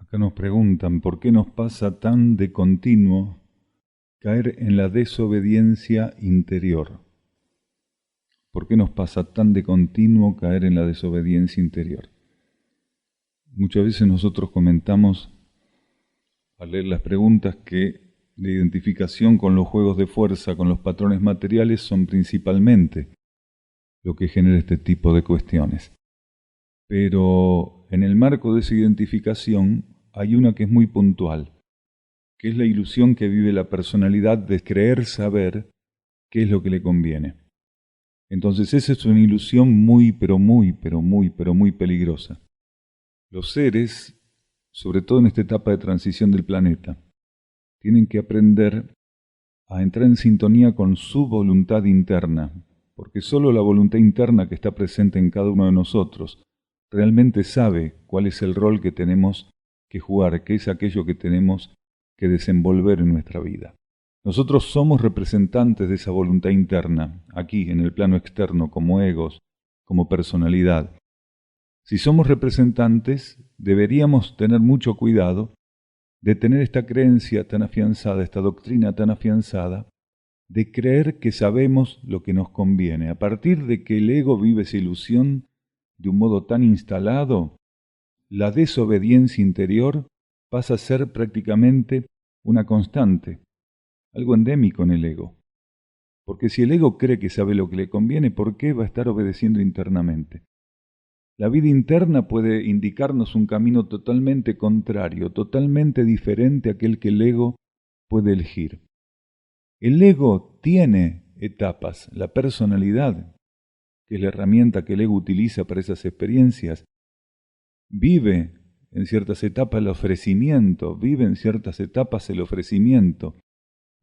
Acá nos preguntan por qué nos pasa tan de continuo caer en la desobediencia interior. ¿Por qué nos pasa tan de continuo caer en la desobediencia interior? Muchas veces nosotros comentamos al leer las preguntas que la identificación con los juegos de fuerza, con los patrones materiales, son principalmente lo que genera este tipo de cuestiones. Pero en el marco de esa identificación hay una que es muy puntual, que es la ilusión que vive la personalidad de creer saber qué es lo que le conviene. Entonces esa es una ilusión muy peligrosa. Los seres, sobre todo en esta etapa de transición del planeta, tienen que aprender a entrar en sintonía con su voluntad interna, porque solo la voluntad interna que está presente en cada uno de nosotros realmente sabe cuál es el rol que tenemos que jugar, qué es aquello que tenemos que desenvolver en nuestra vida. Nosotros somos representantes de esa voluntad interna, aquí en el plano externo, como egos, como personalidad. Si somos representantes, deberíamos tener mucho cuidado de tener esta creencia tan afianzada, esta doctrina tan afianzada, de creer que sabemos lo que nos conviene. A partir de que el ego vive esa ilusión de un modo tan instalado, la desobediencia interior pasa a ser prácticamente una constante, algo endémico en el ego. Porque si el ego cree que sabe lo que le conviene, ¿por qué va a estar obedeciendo internamente? La vida interna puede indicarnos un camino totalmente contrario, totalmente diferente a aquel que el ego puede elegir. El ego tiene etapas, la personalidad, que es la herramienta que el ego utiliza para esas experiencias, vive en ciertas etapas el ofrecimiento, vive en ciertas etapas el ofrecimiento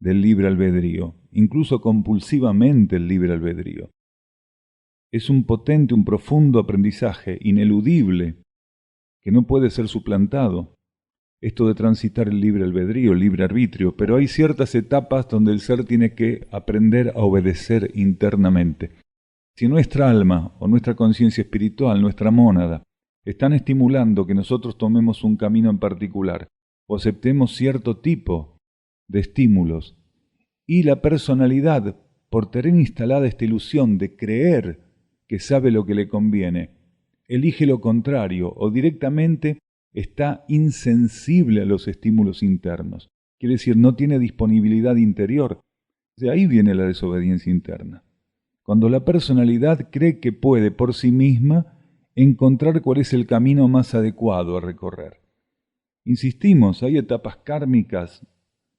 del libre albedrío, incluso compulsivamente el libre albedrío. Es un potente, un profundo aprendizaje, ineludible, que no puede ser suplantado. Esto de transitar el libre albedrío, el libre arbitrio, pero hay ciertas etapas donde el ser tiene que aprender a obedecer internamente. Si nuestra alma o nuestra conciencia espiritual, nuestra mónada, están estimulando que nosotros tomemos un camino en particular o aceptemos cierto tipo de estímulos, y la personalidad, por tener instalada esta ilusión de creer que sabe lo que le conviene, elige lo contrario o directamente está insensible a los estímulos internos. Quiere decir, no tiene disponibilidad interior. De ahí viene la desobediencia interna. Cuando la personalidad cree que puede por sí misma encontrar cuál es el camino más adecuado a recorrer. Insistimos, hay etapas kármicas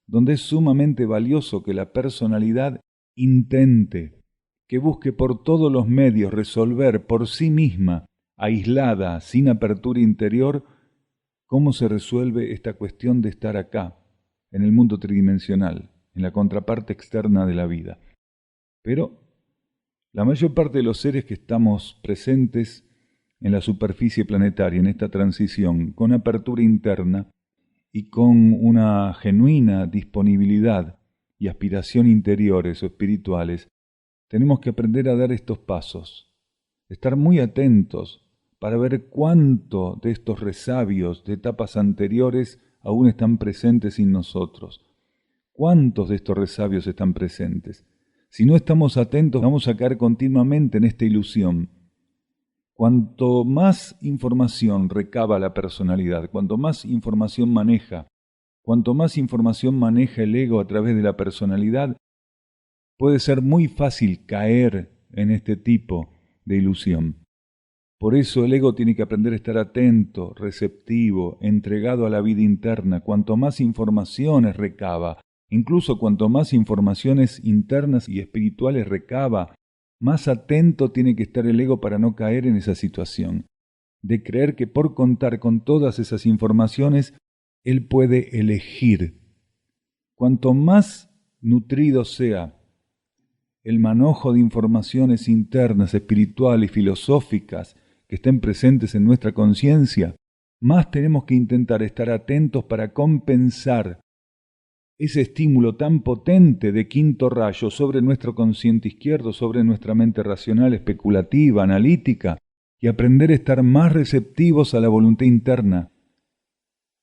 donde es sumamente valioso que la personalidad intente, que busque por todos los medios resolver por sí misma, aislada, sin apertura interior, cómo se resuelve esta cuestión de estar acá, en el mundo tridimensional, en la contraparte externa de la vida. Pero la mayor parte de los seres que estamos presentes en la superficie planetaria, en esta transición, con apertura interna y con una genuina disponibilidad y aspiración interiores o espirituales, tenemos que aprender a dar estos pasos, estar muy atentos para ver cuánto de estos resabios de etapas anteriores aún están presentes en nosotros. ¿Cuántos de estos resabios están presentes? Si no estamos atentos, vamos a caer continuamente en esta ilusión. Cuanto más información recaba la personalidad, cuanto más información maneja, cuanto más información maneja el ego a través de la personalidad, puede ser muy fácil caer en este tipo de ilusión. Por eso el ego tiene que aprender a estar atento, receptivo, entregado a la vida interna. Cuanto más informaciones recaba, incluso cuanto más informaciones internas y espirituales recaba, más atento tiene que estar el ego para no caer en esa situación, de creer que por contar con todas esas informaciones, él puede elegir. Cuanto más nutrido sea el manojo de informaciones internas, espirituales, filosóficas, que estén presentes en nuestra conciencia, más tenemos que intentar estar atentos para compensar ese estímulo tan potente de quinto rayo sobre nuestro consciente izquierdo, sobre nuestra mente racional, especulativa, analítica, y aprender a estar más receptivos a la voluntad interna,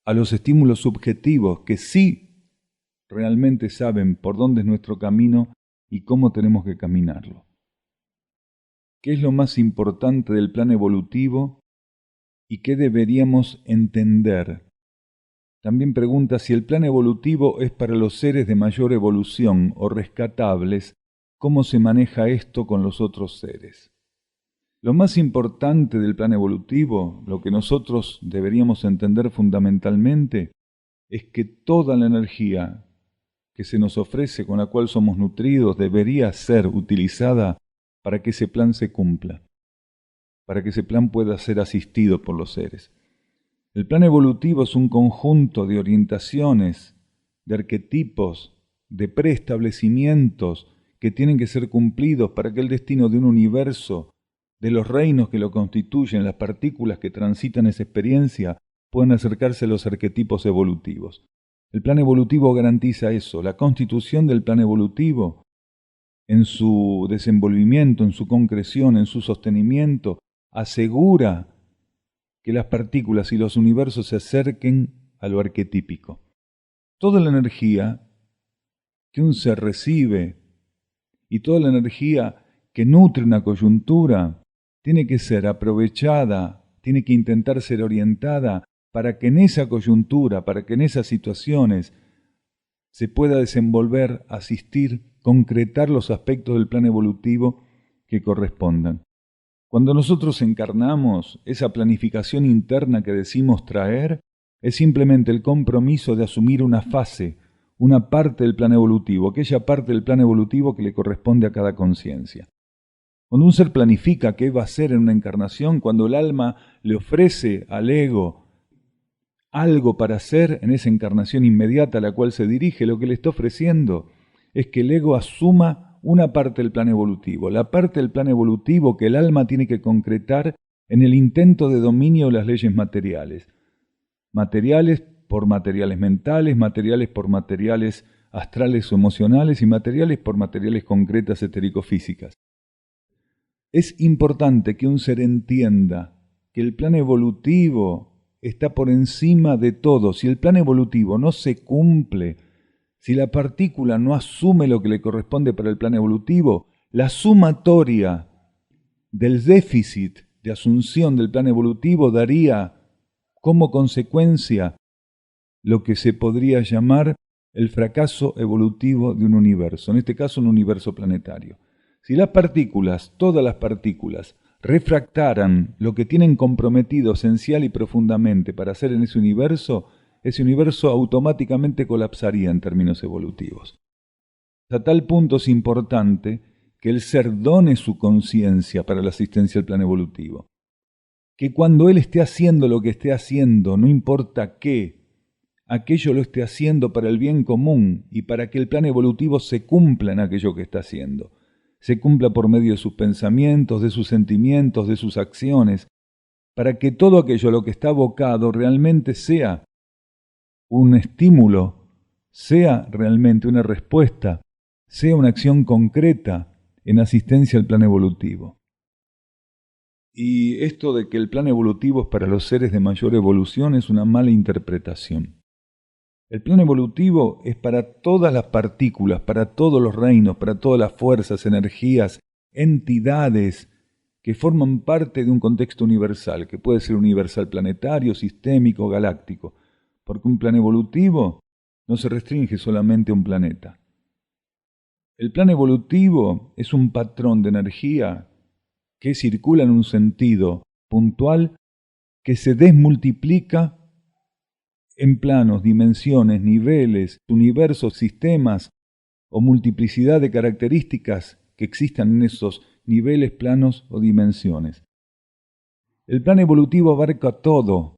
a los estímulos subjetivos que sí realmente saben por dónde es nuestro camino y cómo tenemos que caminarlo. ¿Qué es lo más importante del plan evolutivo y qué deberíamos entender? También pregunta si el plan evolutivo es para los seres de mayor evolución o rescatables, ¿cómo se maneja esto con los otros seres? Lo más importante del plan evolutivo, lo que nosotros deberíamos entender fundamentalmente, es que toda la energía que se nos ofrece, con la cual somos nutridos, debería ser utilizada para que ese plan se cumpla, para que ese plan pueda ser asistido por los seres. El plan evolutivo es un conjunto de orientaciones, de arquetipos, de preestablecimientos que tienen que ser cumplidos para que el destino de un universo, de los reinos que lo constituyen, las partículas que transitan esa experiencia, puedan acercarse a los arquetipos evolutivos. El plan evolutivo garantiza eso, la constitución del plan evolutivo, en su desenvolvimiento, en su concreción, en su sostenimiento, asegura que las partículas y los universos se acerquen a lo arquetípico. Toda la energía que un ser recibe y toda la energía que nutre una coyuntura tiene que ser aprovechada, tiene que intentar ser orientada para que en esa coyuntura, para que en esas situaciones se pueda desenvolver, asistir, concretar los aspectos del plan evolutivo que correspondan. Cuando nosotros encarnamos, esa planificación interna que decimos traer es simplemente el compromiso de asumir una fase, una parte del plan evolutivo, aquella parte del plan evolutivo que le corresponde a cada conciencia. Cuando un ser planifica qué va a hacer en una encarnación, cuando el alma le ofrece al ego algo para hacer en esa encarnación inmediata a la cual se dirige, lo que le está ofreciendo es que el ego asuma una parte del plan evolutivo, la parte del plan evolutivo que el alma tiene que concretar en el intento de dominio de las leyes materiales. Materiales por materiales mentales, materiales por materiales astrales o emocionales y materiales por materiales concretas etérico-físicas. Es importante que un ser entienda que el plan evolutivo está por encima de todo. Si el plan evolutivo no se cumple, si la partícula no asume lo que le corresponde para el plan evolutivo, la sumatoria del déficit de asunción del plan evolutivo daría como consecuencia lo que se podría llamar el fracaso evolutivo de un universo, en este caso un universo planetario. Si las partículas, todas las partículas, refractaran lo que tienen comprometido esencial y profundamente para hacer en ese universo automáticamente colapsaría en términos evolutivos. A tal punto es importante que el ser done su conciencia para la asistencia al plan evolutivo. Que cuando él esté haciendo lo que esté haciendo, no importa qué, aquello lo esté haciendo para el bien común y para que el plan evolutivo se cumpla en aquello que está haciendo. Se cumpla por medio de sus pensamientos, de sus sentimientos, de sus acciones, para que todo aquello a lo que está abocado realmente sea un estímulo, sea realmente una respuesta, sea una acción concreta en asistencia al plan evolutivo. Y esto de que el plan evolutivo es para los seres de mayor evolución es una mala interpretación. El plan evolutivo es para todas las partículas, para todos los reinos, para todas las fuerzas, energías, entidades que forman parte de un contexto universal, que puede ser universal planetario, sistémico, galáctico, porque un plan evolutivo no se restringe solamente a un planeta. El plan evolutivo es un patrón de energía que circula en un sentido puntual, que se desmultiplica en planos, dimensiones, niveles, universos, sistemas o multiplicidad de características que existan en esos niveles, planos o dimensiones. El plan evolutivo abarca todo.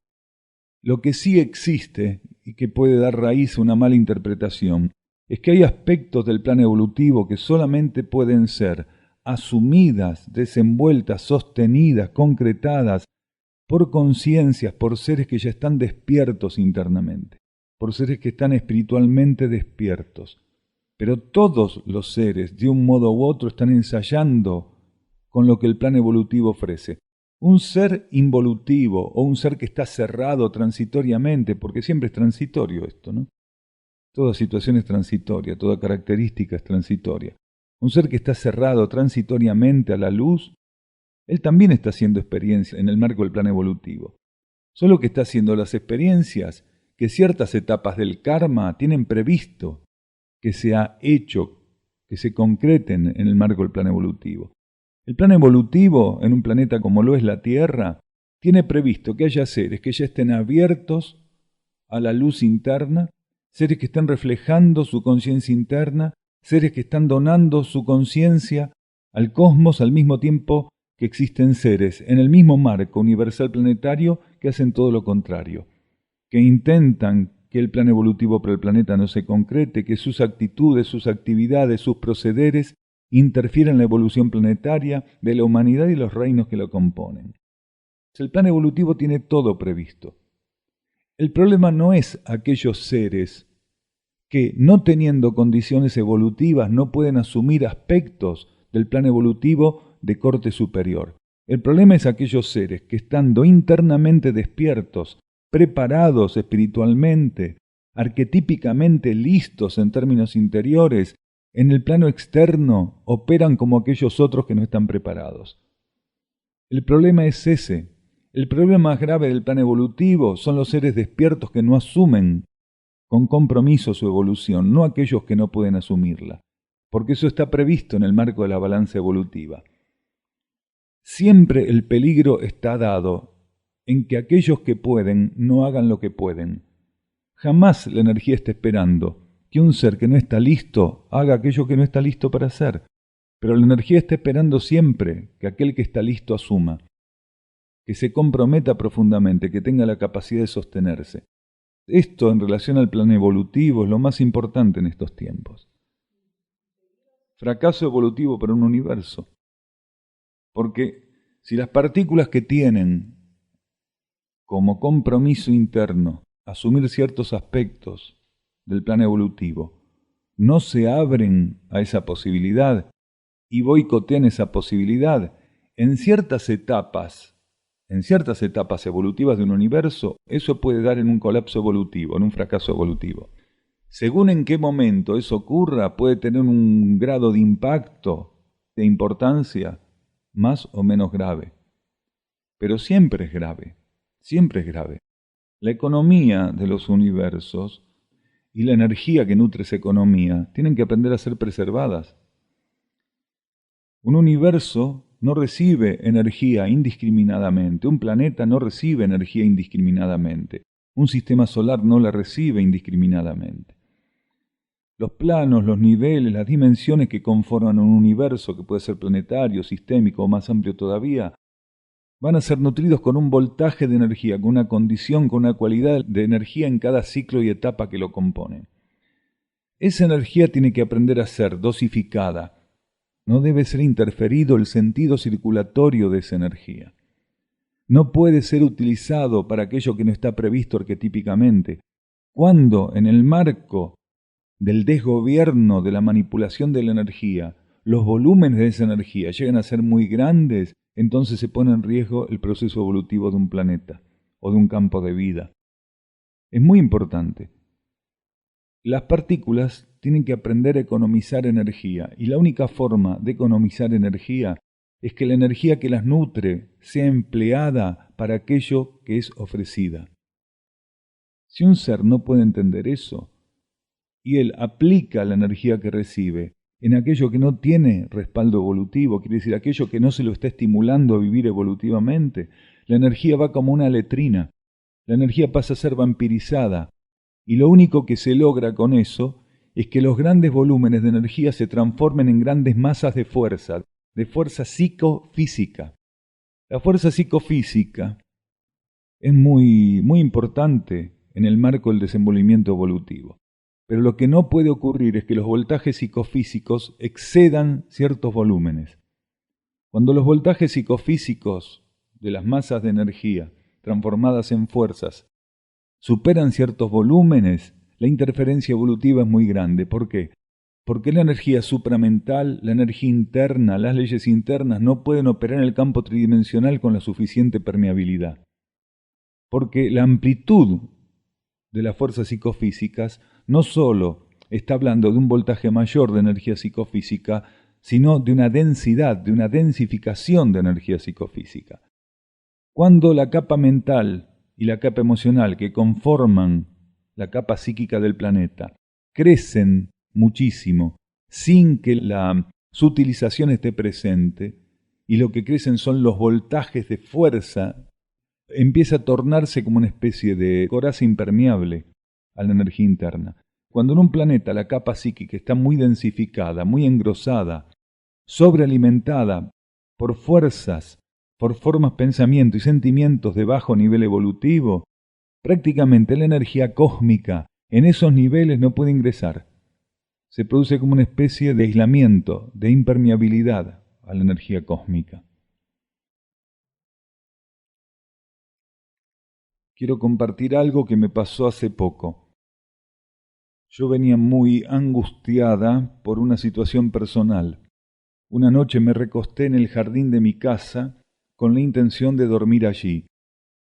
Lo que sí existe y que puede dar raíz a una mala interpretación es que hay aspectos del plan evolutivo que solamente pueden ser asumidas, desenvueltas, sostenidas, concretadas por conciencias, por seres que ya están despiertos internamente, por seres que están espiritualmente despiertos. Pero todos los seres, de un modo u otro, están ensayando con lo que el plan evolutivo ofrece. Un ser involutivo o un ser que está cerrado transitoriamente, porque siempre es transitorio esto, ¿no? Toda situación es transitoria, toda característica es transitoria. Un ser que está cerrado transitoriamente a la luz, él también está haciendo experiencias en el marco del plan evolutivo. Solo que está haciendo las experiencias que ciertas etapas del karma tienen previsto que se ha hecho, que se concreten en el marco del plan evolutivo. El plan evolutivo, en un planeta como lo es la Tierra, tiene previsto que haya seres que ya estén abiertos a la luz interna, seres que estén reflejando su conciencia interna, seres que están donando su conciencia al cosmos al mismo tiempo que existen seres en el mismo marco universal planetario que hacen todo lo contrario, que intentan que el plan evolutivo para el planeta no se concrete, que sus actitudes, sus actividades, sus procederes interfieren en la evolución planetaria de la humanidad y los reinos que lo componen. El plan evolutivo tiene todo previsto. El problema no es aquellos seres que, no teniendo condiciones evolutivas, no pueden asumir aspectos del plan evolutivo de corte superior. El problema es aquellos seres que, estando internamente despiertos, preparados espiritualmente, arquetípicamente listos en términos interiores, en el plano externo operan como aquellos otros que no están preparados. El problema es ese. El problema más grave del plan evolutivo son los seres despiertos que no asumen con compromiso su evolución, no aquellos que no pueden asumirla, porque eso está previsto en el marco de la balanza evolutiva. Siempre el peligro está dado en que aquellos que pueden no hagan lo que pueden. Jamás la energía está esperando que un ser que no está listo haga aquello que no está listo para hacer, pero la energía está esperando siempre que aquel que está listo asuma, que se comprometa profundamente, que tenga la capacidad de sostenerse. Esto en relación al plan evolutivo es lo más importante en estos tiempos. Fracaso evolutivo para un universo. Porque si las partículas que tienen como compromiso interno asumir ciertos aspectos del plan evolutivo no se abren a esa posibilidad y boicotean esa posibilidad, en ciertas etapas evolutivas de un universo, eso puede dar en un colapso evolutivo, en un fracaso evolutivo. Según en qué momento eso ocurra, puede tener un grado de impacto, de importancia, más o menos grave. Pero siempre es grave, siempre es grave. La economía de los universos y la energía que nutre esa economía tienen que aprender a ser preservadas. Un universo no recibe energía indiscriminadamente, un planeta no recibe energía indiscriminadamente, un sistema solar no la recibe indiscriminadamente. Los planos, los niveles, las dimensiones que conforman un universo que puede ser planetario, sistémico o más amplio todavía, van a ser nutridos con un voltaje de energía, con una condición, con una cualidad de energía en cada ciclo y etapa que lo compone. Esa energía tiene que aprender a ser dosificada. No debe ser interferido el sentido circulatorio de esa energía. No puede ser utilizado para aquello que no está previsto arquetípicamente. Cuando en el marco del desgobierno, de la manipulación de la energía, los volúmenes de esa energía llegan a ser muy grandes, entonces se pone en riesgo el proceso evolutivo de un planeta o de un campo de vida. Es muy importante. Las partículas tienen que aprender a economizar energía y la única forma de economizar energía es que la energía que las nutre sea empleada para aquello que es ofrecida. Si un ser no puede entender eso y él aplica la energía que recibe en aquello que no tiene respaldo evolutivo, quiere decir aquello que no se lo está estimulando a vivir evolutivamente, la energía va como una letrina, la energía pasa a ser vampirizada y lo único que se logra con eso es que los grandes volúmenes de energía se transformen en grandes masas de fuerza psicofísica. La fuerza psicofísica es muy importante en el marco del desenvolvimiento evolutivo. Pero lo que no puede ocurrir es que los voltajes psicofísicos excedan ciertos volúmenes. Cuando los voltajes psicofísicos de las masas de energía transformadas en fuerzas superan ciertos volúmenes, la interferencia evolutiva es muy grande. ¿Por qué? ¿Por qué la energía supramental, la energía interna, las leyes internas no pueden operar en el campo tridimensional con la suficiente permeabilidad? Porque la amplitud de las fuerzas psicofísicas no solo está hablando de un voltaje mayor de energía psicofísica, sino de una densidad, de una densificación de energía psicofísica. Cuando la capa mental y la capa emocional que conforman la capa psíquica del planeta crecen muchísimo sin que la sutilización esté presente, y lo que crecen son los voltajes de fuerza, empieza a tornarse como una especie de coraza impermeable a la energía interna. Cuando en un planeta la capa psíquica está muy densificada, muy engrosada, sobrealimentada por fuerzas, por formas, pensamientos y sentimientos de bajo nivel evolutivo, prácticamente la energía cósmica en esos niveles no puede ingresar. Se produce como una especie de aislamiento, de impermeabilidad a la energía cósmica. Quiero compartir algo que me pasó hace poco. Yo venía muy angustiada por una situación personal. Una noche me recosté en el jardín de mi casa con la intención de dormir allí.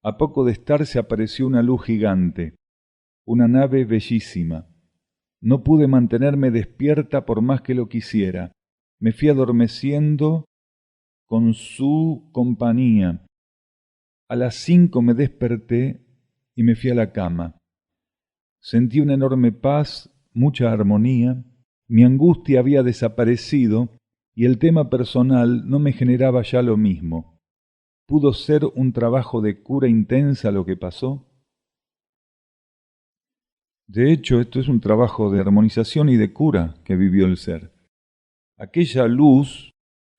A poco de estar se apareció una luz gigante, una nave bellísima. No pude mantenerme despierta por más que lo quisiera. Me fui adormeciendo con su compañía. A las 5 me desperté y me fui a la cama. Sentí una enorme paz, mucha armonía. Mi angustia había desaparecido y el tema personal no me generaba ya lo mismo. ¿Pudo ser un trabajo de cura intensa lo que pasó? De hecho, esto es un trabajo de armonización y de cura que vivió el ser. Aquella luz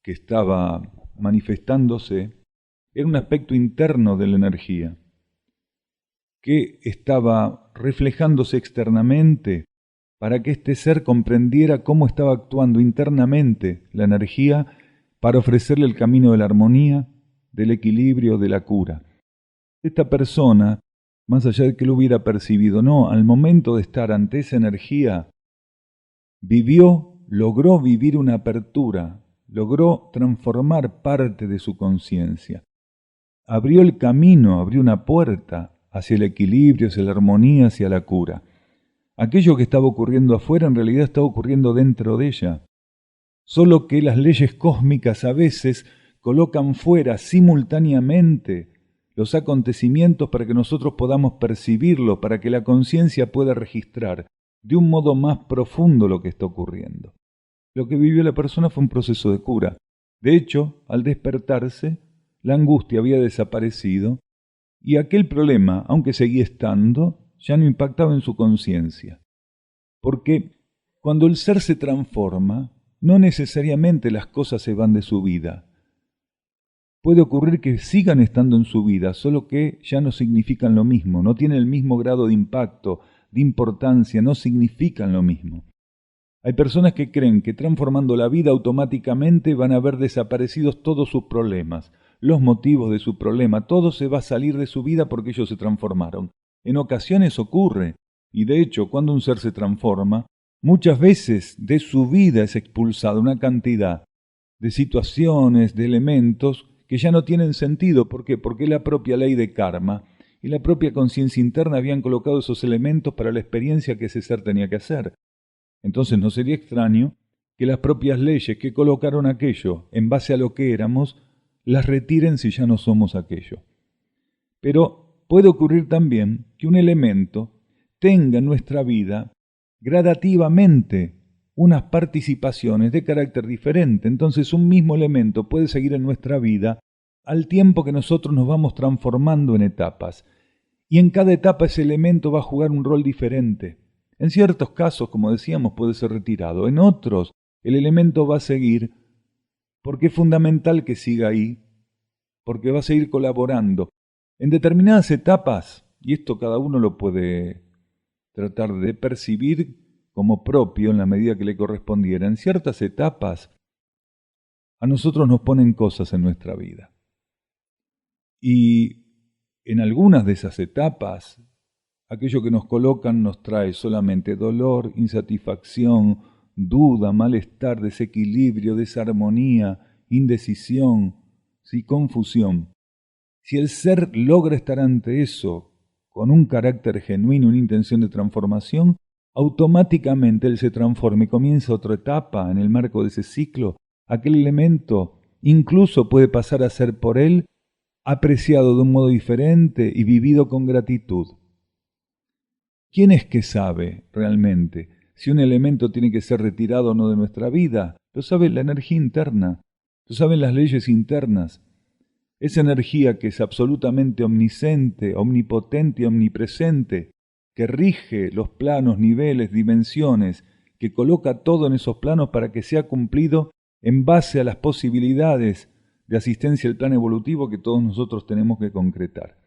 que estaba manifestándose era un aspecto interno de la energía, que estaba reflejándose externamente para que este ser comprendiera cómo estaba actuando internamente la energía para ofrecerle el camino de la armonía, del equilibrio, de la cura. Esta persona, más allá de que lo hubiera percibido, no, al momento de estar ante esa energía, logró vivir una apertura, logró transformar parte de su conciencia. Abrió el camino, abrió una puerta hacia el equilibrio, hacia la armonía, hacia la cura. Aquello que estaba ocurriendo afuera en realidad estaba ocurriendo dentro de ella. Solo que las leyes cósmicas a veces colocan fuera simultáneamente los acontecimientos para que nosotros podamos percibirlo, para que la conciencia pueda registrar de un modo más profundo lo que está ocurriendo. Lo que vivió la persona fue un proceso de cura. De hecho, al despertarse, la angustia había desaparecido y aquel problema, aunque seguía estando, ya no impactaba en su conciencia. Porque cuando el ser se transforma, no necesariamente las cosas se van de su vida. Puede ocurrir que sigan estando en su vida, solo que ya no significan lo mismo, no tienen el mismo grado de impacto, de importancia, no significan lo mismo. Hay personas que creen que transformando la vida automáticamente van a ver desaparecidos todos sus problemas, los motivos de su problema, todo se va a salir de su vida porque ellos se transformaron. En ocasiones ocurre, y de hecho cuando un ser se transforma, muchas veces de su vida es expulsada una cantidad de situaciones, de elementos que ya no tienen sentido. ¿Por qué? Porque la propia ley de karma y la propia conciencia interna habían colocado esos elementos para la experiencia que ese ser tenía que hacer. Entonces no sería extraño que las propias leyes que colocaron aquello en base a lo que éramos, las retiren si ya no somos aquello. Pero puede ocurrir también que un elemento tenga en nuestra vida gradativamente unas participaciones de carácter diferente. Entonces un mismo elemento puede seguir en nuestra vida al tiempo que nosotros nos vamos transformando en etapas. Y en cada etapa ese elemento va a jugar un rol diferente. En ciertos casos, como decíamos, puede ser retirado. En otros, el elemento va a seguir porque es fundamental que siga ahí, porque va a seguir colaborando. En determinadas etapas, y esto cada uno lo puede tratar de percibir como propio en la medida que le correspondiera, en ciertas etapas a nosotros nos ponen cosas en nuestra vida. Y en algunas de esas etapas, aquello que nos colocan nos trae solamente dolor, insatisfacción, duda, malestar, desequilibrio, desarmonía, indecisión, ¿sí? Confusión. Si el ser logra estar ante eso con un carácter genuino, una intención de transformación, automáticamente él se transforma y comienza otra etapa en el marco de ese ciclo. Aquel elemento incluso puede pasar a ser por él apreciado de un modo diferente y vivido con gratitud. ¿Quién es que sabe realmente si un elemento tiene que ser retirado o no de nuestra vida? Lo sabe la energía interna, lo saben las leyes internas. Esa energía que es absolutamente omnisciente, omnipotente y omnipresente, que rige los planos, niveles, dimensiones, que coloca todo en esos planos para que sea cumplido en base a las posibilidades de asistencia al plan evolutivo que todos nosotros tenemos que concretar.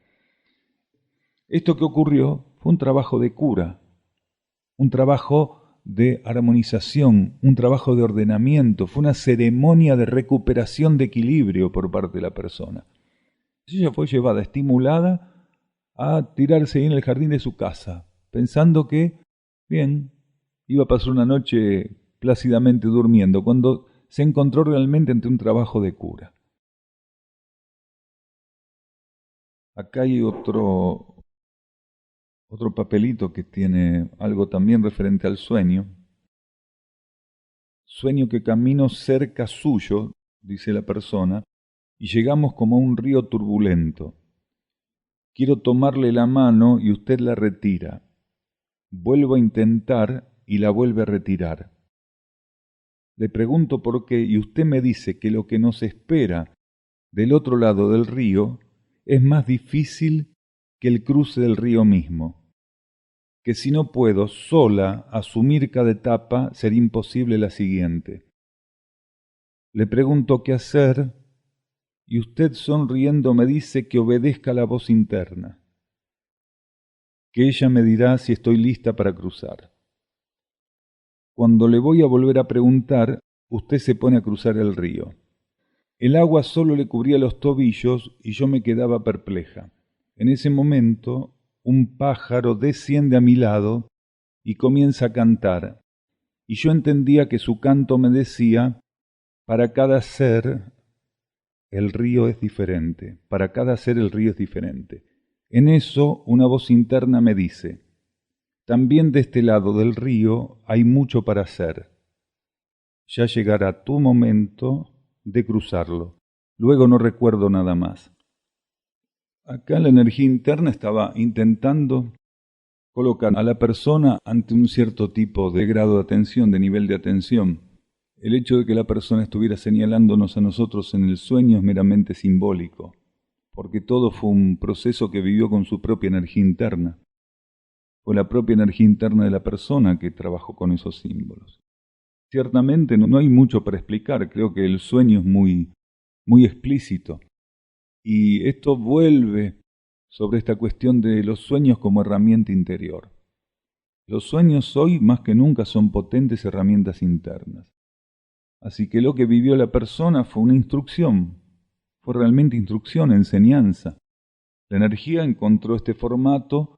Esto que ocurrió fue un trabajo de cura, un trabajo de armonización, un trabajo de ordenamiento, fue una ceremonia de recuperación de equilibrio por parte de la persona. Ella fue llevada, estimulada a tirarse ahí en el jardín de su casa, pensando que, bien, iba a pasar una noche plácidamente durmiendo, cuando se encontró realmente ante un trabajo de cura. Acá hay otro papelito que tiene algo también referente al sueño. Sueño que camino cerca suyo, dice la persona, y llegamos como a un río turbulento. Quiero tomarle la mano y usted la retira. Vuelvo a intentar y la vuelve a retirar. Le pregunto por qué y usted me dice que lo que nos espera del otro lado del río es más difícil que el cruce del río mismo, que si no puedo sola asumir cada etapa sería imposible la siguiente. Le pregunto qué hacer y usted sonriendo me dice que obedezca la voz interna, que ella me dirá si estoy lista para cruzar. Cuando le voy a volver a preguntar, usted se pone a cruzar el río. El agua solo le cubría los tobillos y yo me quedaba perpleja. En ese momento, un pájaro desciende a mi lado y comienza a cantar, y yo entendía que su canto me decía, para cada ser el río es diferente, para cada ser el río es diferente. En eso una voz interna me dice, también de este lado del río hay mucho para hacer. Ya llegará tu momento de cruzarlo. Luego no recuerdo nada más. Acá la energía interna estaba intentando colocar a la persona ante un cierto tipo de grado de atención, de nivel de atención. El hecho de que la persona estuviera señalándonos a nosotros en el sueño es meramente simbólico, porque todo fue un proceso que vivió con su propia energía interna. Fue la propia energía interna de la persona que trabajó con esos símbolos. Ciertamente no hay mucho para explicar, creo que el sueño es muy explícito. Y esto vuelve sobre esta cuestión de los sueños como herramienta interior. Los sueños hoy más que nunca son potentes herramientas internas. Así que lo que vivió la persona fue una instrucción, fue realmente instrucción, enseñanza. La energía encontró este formato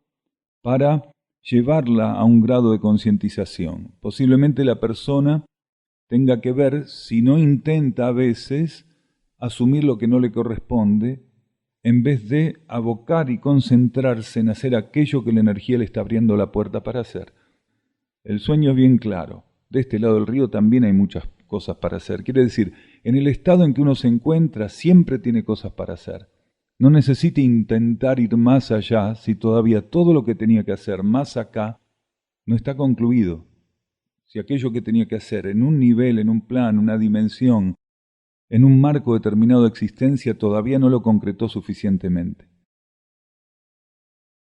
para llevarla a un grado de concientización. Posiblemente la persona tenga que ver si no intenta a veces asumir lo que no le corresponde, en vez de abocar y concentrarse en hacer aquello que la energía le está abriendo la puerta para hacer. El sueño es bien claro. De este lado del río también hay muchas cosas para hacer. Quiere decir, en el estado en que uno se encuentra siempre tiene cosas para hacer. No necesita intentar ir más allá si todavía todo lo que tenía que hacer más acá no está concluido. Si aquello que tenía que hacer en un nivel, en un plano, una dimensión, en un marco determinado de existencia todavía no lo concretó suficientemente.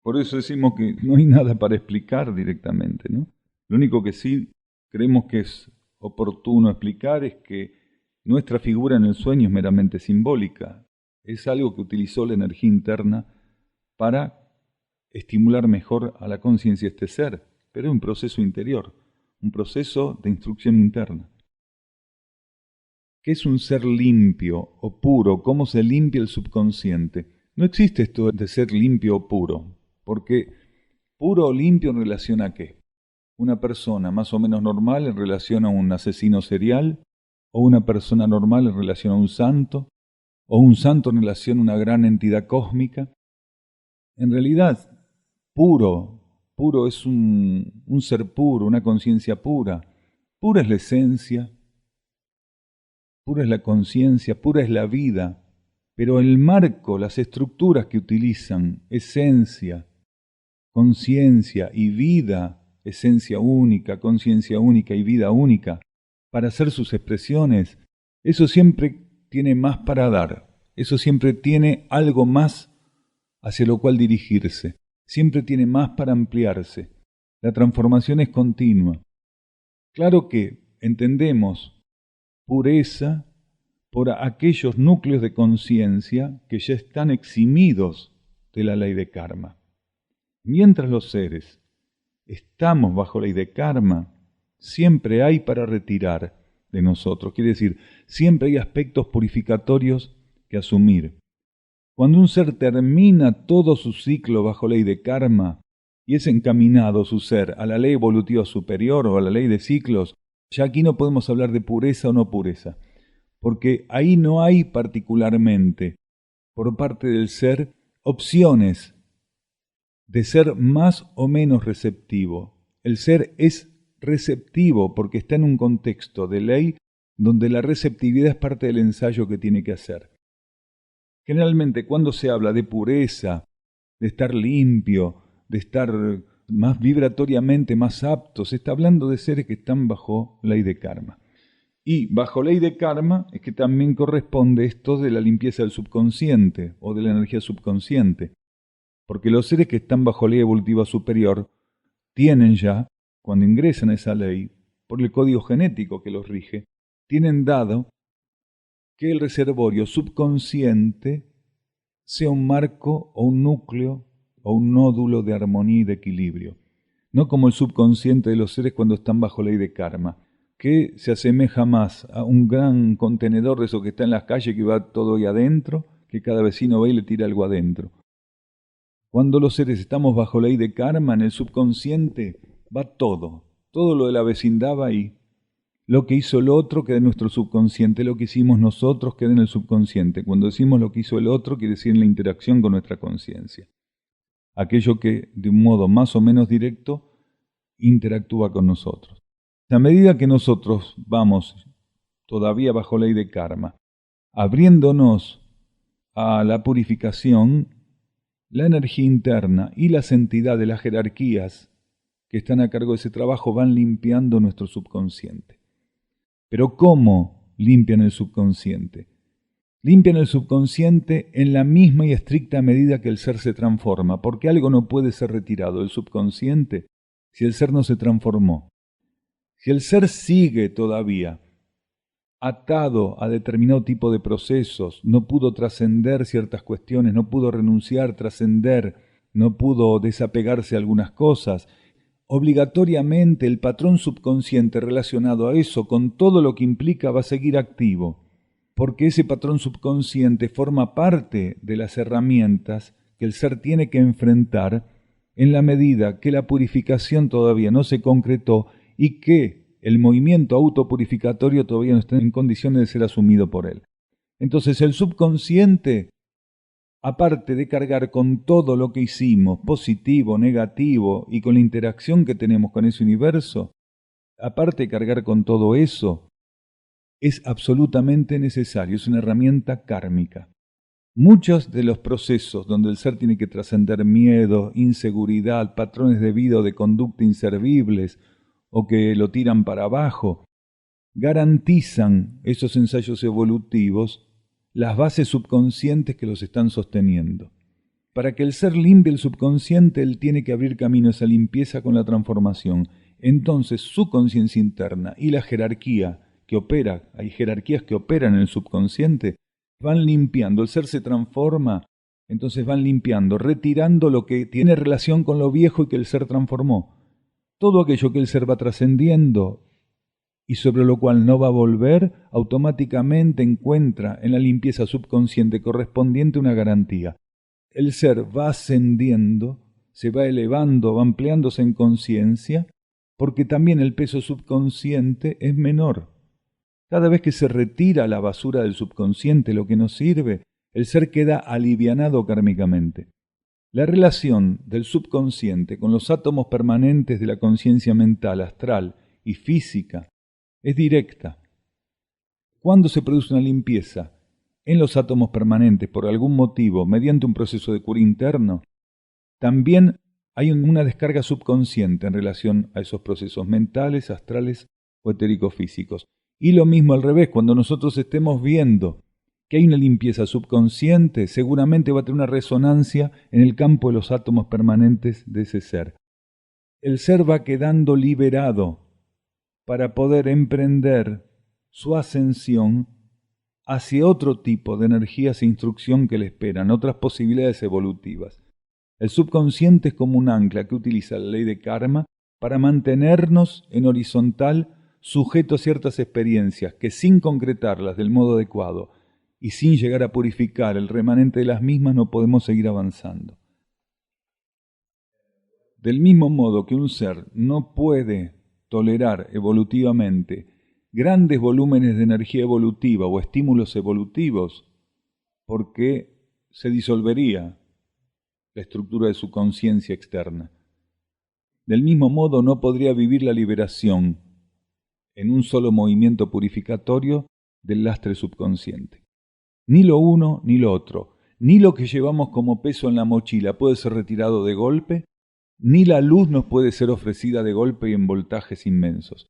Por eso decimos que no hay nada para explicar directamente, ¿no? Lo único que sí creemos que es oportuno explicar es que nuestra figura en el sueño es meramente simbólica. Es algo que utilizó la energía interna para estimular mejor a la conciencia de este ser, pero es un proceso interior, un proceso de instrucción interna. ¿Qué es un ser limpio o puro? ¿Cómo se limpia el subconsciente? No existe esto de ser limpio o puro, porque puro o limpio en relación a qué. una persona más o menos normal en relación a un asesino serial, o una persona normal en relación a un santo, o un santo en relación a una gran entidad cósmica. En realidad, puro es un ser puro, una conciencia pura. Pura es la esencia, pura es la conciencia, pura es la vida, pero el marco, las estructuras que utilizan, esencia, conciencia y vida, esencia única, conciencia única y vida única, para hacer sus expresiones, eso siempre tiene más para dar, eso siempre tiene algo más hacia lo cual dirigirse, siempre tiene más para ampliarse. La transformación es continua. Claro que entendemos pureza por aquellos núcleos de conciencia que ya están eximidos de la ley de karma. Mientras los seres estamos bajo ley de karma, siempre hay para retirar de nosotros. Quiere decir, siempre hay aspectos purificatorios que asumir. Cuando un ser termina todo su ciclo bajo ley de karma y es encaminado su ser a la ley evolutiva superior o a la ley de ciclos, ya aquí no podemos hablar de pureza o no pureza, porque ahí no hay particularmente por parte del ser opciones de ser más o menos receptivo. El ser es receptivo porque está en un contexto de ley donde la receptividad es parte del ensayo que tiene que hacer. Generalmente cuando se habla de pureza, de estar limpio, de estar más vibratoriamente más apto, se está hablando de seres que están bajo ley de karma. Y bajo ley de karma es que también corresponde esto de la limpieza del subconsciente o de la energía subconsciente. Porque los seres que están bajo ley evolutiva superior tienen ya, cuando ingresan a esa ley, por el código genético que los rige, tienen dado que el reservorio subconsciente sea un marco o un núcleo o un nódulo de armonía y de equilibrio. No como el subconsciente de los seres cuando están bajo ley de karma, que se asemeja más a un gran contenedor de eso que está en las calles que va todo ahí adentro, que cada vecino va y le tira algo adentro. Cuando los seres estamos bajo ley de karma, en el subconsciente va todo lo de la vecindad va ahí. Lo que hizo el otro queda en nuestro subconsciente, lo que hicimos nosotros queda en el subconsciente. Cuando decimos lo que hizo el otro, quiere decir en la interacción con nuestra conciencia. Aquello que de un modo más o menos directo interactúa con nosotros. A medida que nosotros vamos todavía bajo ley de karma, abriéndonos a la purificación, la energía interna y las entidades, las jerarquías que están a cargo de ese trabajo van limpiando nuestro subconsciente. Pero ¿cómo limpian el subconsciente? Limpian el subconsciente en la misma y estricta medida que el ser se transforma, porque algo no puede ser retirado del subconsciente si el ser no se transformó. Si el ser sigue todavía atado a determinado tipo de procesos, no pudo trascender ciertas cuestiones, no pudo renunciar, trascender, no pudo desapegarse a algunas cosas, obligatoriamente el patrón subconsciente relacionado a eso, con todo lo que implica, va a seguir activo, porque ese patrón subconsciente forma parte de las herramientas que el ser tiene que enfrentar en la medida que la purificación todavía no se concretó y que el movimiento autopurificatorio todavía no está en condiciones de ser asumido por él. Entonces el subconsciente, aparte de cargar con todo lo que hicimos, positivo, negativo, y con la interacción que tenemos con ese universo, aparte de cargar con todo eso, es absolutamente necesario, es una herramienta kármica. Muchos de los procesos donde el ser tiene que trascender miedo, inseguridad, patrones de vida o de conducta inservibles, o que lo tiran para abajo, garantizan esos ensayos evolutivos las bases subconscientes que los están sosteniendo. Para que el ser limpie el subconsciente, él tiene que abrir camino a esa limpieza con la transformación. Entonces su conciencia interna y la jerarquía que opera, hay jerarquías que operan en el subconsciente, van limpiando. El ser se transforma, entonces van limpiando, retirando lo que tiene relación con lo viejo y que el ser transformó. Todo aquello que el ser va trascendiendo y sobre lo cual no va a volver, automáticamente encuentra en la limpieza subconsciente correspondiente una garantía. El ser va ascendiendo, se va elevando, va ampliándose en conciencia, porque también el peso subconsciente es menor. Cada vez que se retira la basura del subconsciente, lo que nos sirve, el ser queda alivianado kármicamente. La relación del subconsciente con los átomos permanentes de la conciencia mental, astral y física es directa. Cuando se produce una limpieza en los átomos permanentes por algún motivo, mediante un proceso de cura interno, también hay una descarga subconsciente en relación a esos procesos mentales, astrales o etérico-físicos. Y lo mismo al revés, cuando nosotros estemos viendo que hay una limpieza subconsciente, seguramente va a tener una resonancia en el campo de los átomos permanentes de ese ser. El ser va quedando liberado para poder emprender su ascensión hacia otro tipo de energías e instrucción que le esperan, otras posibilidades evolutivas. El subconsciente es como un ancla que utiliza la ley de karma para mantenernos en horizontal, sujetos a ciertas experiencias que sin concretarlas del modo adecuado y sin llegar a purificar el remanente de las mismas no podemos seguir avanzando. Del mismo modo que un ser no puede tolerar evolutivamente grandes volúmenes de energía evolutiva o estímulos evolutivos, porque se disolvería la estructura de su conciencia externa. Del mismo modo no podría vivir la liberación en un solo movimiento purificatorio del lastre subconsciente. Ni lo uno ni lo otro, ni lo que llevamos como peso en la mochila puede ser retirado de golpe, ni la luz nos puede ser ofrecida de golpe y en voltajes inmensos.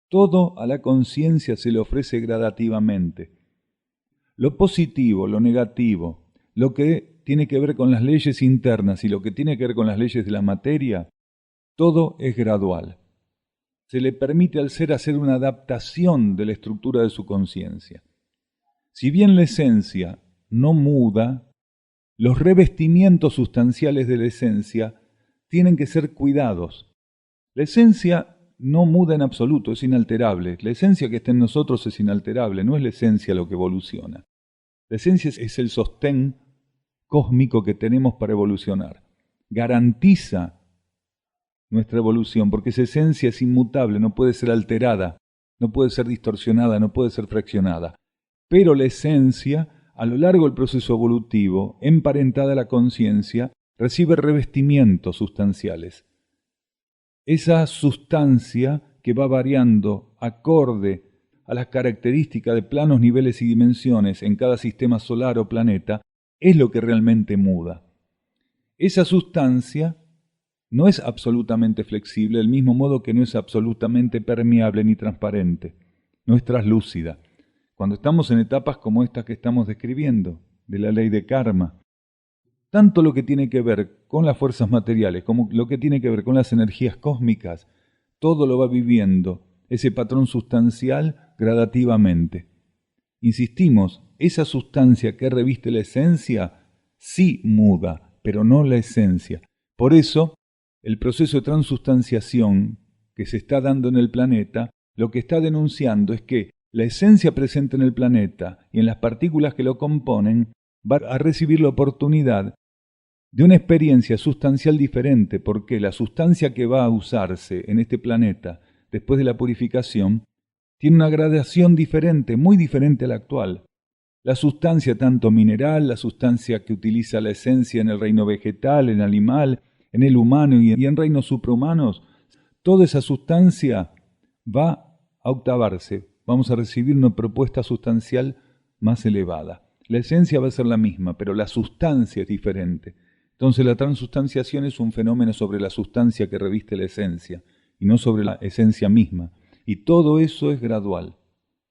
Todo a la conciencia se le ofrece gradativamente. Lo positivo, lo negativo, lo que tiene que ver con las leyes internas y lo que tiene que ver con las leyes de la materia, todo es gradual. Se le permite al ser hacer una adaptación de la estructura de su conciencia. Si bien la esencia no muda, los revestimientos sustanciales de la esencia tienen que ser cuidados. La esencia no muda en absoluto, es inalterable. La esencia que está en nosotros es inalterable, no es la esencia lo que evoluciona. La esencia es el sostén cósmico que tenemos para evolucionar. Garantiza nuestra evolución, porque esa esencia es inmutable, no puede ser alterada, no puede ser distorsionada, no puede ser fraccionada. Pero la esencia, a lo largo del proceso evolutivo, emparentada a la conciencia, recibe revestimientos sustanciales. Esa sustancia que va variando acorde a las características de planos, niveles y dimensiones en cada sistema solar o planeta, es lo que realmente muda. Esa sustancia no es absolutamente flexible, del mismo modo que no es absolutamente permeable ni transparente, no es traslúcida. Cuando estamos en etapas como estas que estamos describiendo, de la ley de karma, tanto lo que tiene que ver con las fuerzas materiales como lo que tiene que ver con las energías cósmicas, todo lo va viviendo ese patrón sustancial gradativamente. Insistimos, esa sustancia que reviste la esencia sí muda, pero no la esencia. Por eso, el proceso de transustanciación que se está dando en el planeta, lo que está denunciando es que la esencia presente en el planeta y en las partículas que lo componen va a recibir la oportunidad de una experiencia sustancial diferente, porque la sustancia que va a usarse en este planeta después de la purificación tiene una gradación diferente, muy diferente a la actual. La sustancia tanto mineral, la sustancia que utiliza la esencia en el reino vegetal, en el animal, en el humano y en reinos suprahumanos, toda esa sustancia va a octavarse. Vamos a recibir una propuesta sustancial más elevada. La esencia va a ser la misma, pero la sustancia es diferente. Entonces la transustanciación es un fenómeno sobre la sustancia que reviste la esencia y no sobre la esencia misma. Y todo eso es gradual,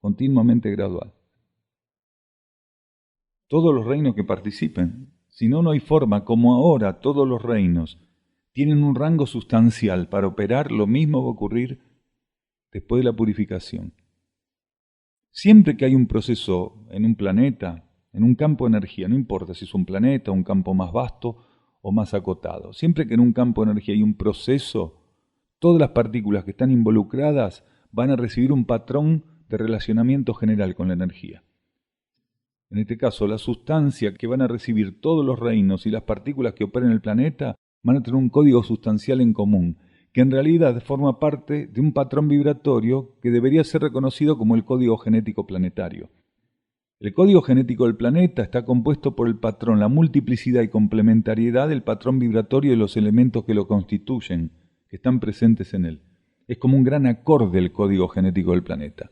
continuamente gradual. Todos los reinos que participen, si no, no hay forma, como ahora todos los reinos tienen un rango sustancial para operar, lo mismo va a ocurrir después de la purificación. Siempre que hay un proceso en un planeta, en un campo de energía, no importa si es un planeta, un campo más vasto o más acotado, siempre que en un campo de energía hay un proceso, todas las partículas que están involucradas van a recibir un patrón de relacionamiento general con la energía. En este caso, la sustancia que van a recibir todos los reinos y las partículas que operan en el planeta van a tener un código sustancial en común, que en realidad forma parte de un patrón vibratorio que debería ser reconocido como el código genético planetario. El código genético del planeta está compuesto por el patrón, la multiplicidad y complementariedad del patrón vibratorio de los elementos que lo constituyen, que están presentes en él. Es como un gran acorde el código genético del planeta.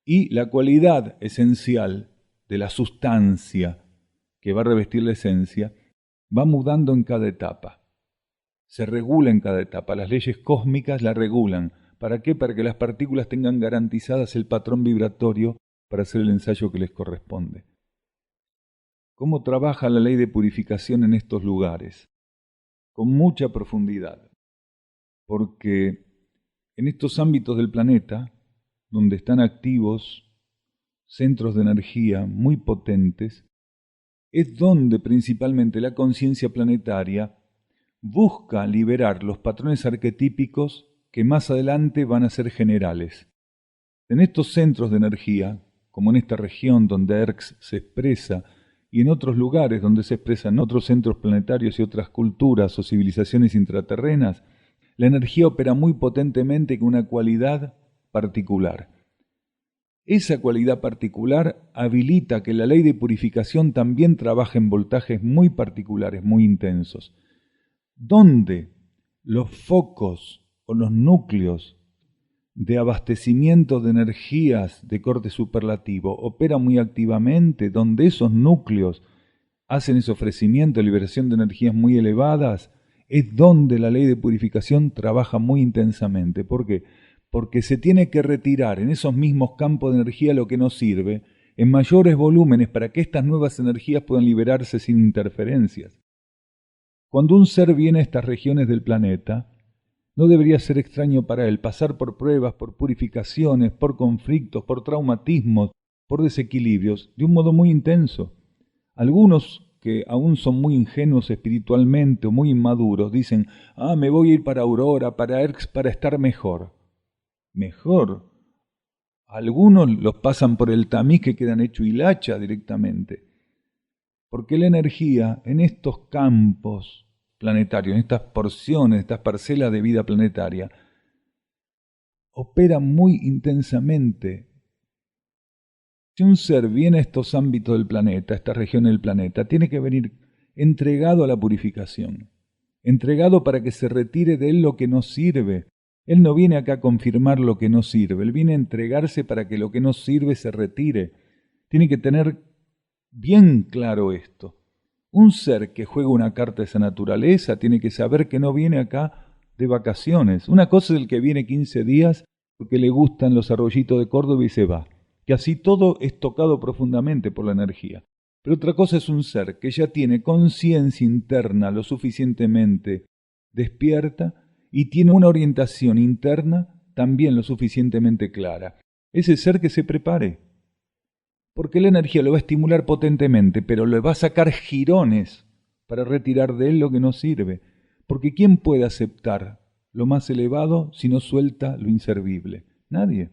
Y la cualidad esencial de la sustancia que va a revestir la esencia va mudando en cada etapa. Se regula en cada etapa. Las leyes cósmicas la regulan. ¿Para qué? Para que las partículas tengan garantizadas el patrón vibratorio para hacer el ensayo que les corresponde. ¿Cómo trabaja la ley de purificación en estos lugares? Con mucha profundidad. Porque en estos ámbitos del planeta, donde están activos centros de energía muy potentes, es donde principalmente la conciencia planetaria busca liberar los patrones arquetípicos que más adelante van a ser generales. En estos centros de energía, como en esta región donde ERX se expresa, y en otros lugares donde se expresan otros centros planetarios y otras culturas o civilizaciones intraterrenas, la energía opera muy potentemente con una cualidad particular. Esa cualidad particular habilita que la ley de purificación también trabaje en voltajes muy particulares, muy intensos, donde los focos o los núcleos de abastecimiento de energías de corte superlativo operan muy activamente, donde esos núcleos hacen ese ofrecimiento de liberación de energías muy elevadas, es donde la ley de purificación trabaja muy intensamente. ¿Por qué? Porque se tiene que retirar en esos mismos campos de energía lo que no sirve en mayores volúmenes para que estas nuevas energías puedan liberarse sin interferencias. Cuando un ser viene a estas regiones del planeta, no debería ser extraño para él pasar por pruebas, por purificaciones, por conflictos, por traumatismos, por desequilibrios, de un modo muy intenso. Algunos que aún son muy ingenuos espiritualmente o muy inmaduros dicen, me voy a ir para Aurora, para ERX, para estar mejor. Mejor. Algunos los pasan por el tamiz que quedan hecho hilacha directamente. Porque la energía en estos campos planetarios, en estas porciones, estas parcelas de vida planetaria, opera muy intensamente. Si un ser viene a estos ámbitos del planeta, a esta región del planeta, tiene que venir entregado a la purificación, entregado para que se retire de él lo que no sirve. Él no viene acá a confirmar lo que no sirve, él viene a entregarse para que lo que no sirve se retire. Tiene que tener bien claro esto. Un ser que juega una carta de esa naturaleza tiene que saber que no viene acá de vacaciones. Una cosa es el que viene 15 días porque le gustan los arroyitos de Córdoba y se va, que así todo es tocado profundamente por la energía. Pero otra cosa es un ser que ya tiene conciencia interna lo suficientemente despierta y tiene una orientación interna también lo suficientemente clara. Ese ser que se prepare, porque la energía lo va a estimular potentemente, pero le va a sacar jirones para retirar de él lo que no sirve. Porque ¿quién puede aceptar lo más elevado si no suelta lo inservible? Nadie.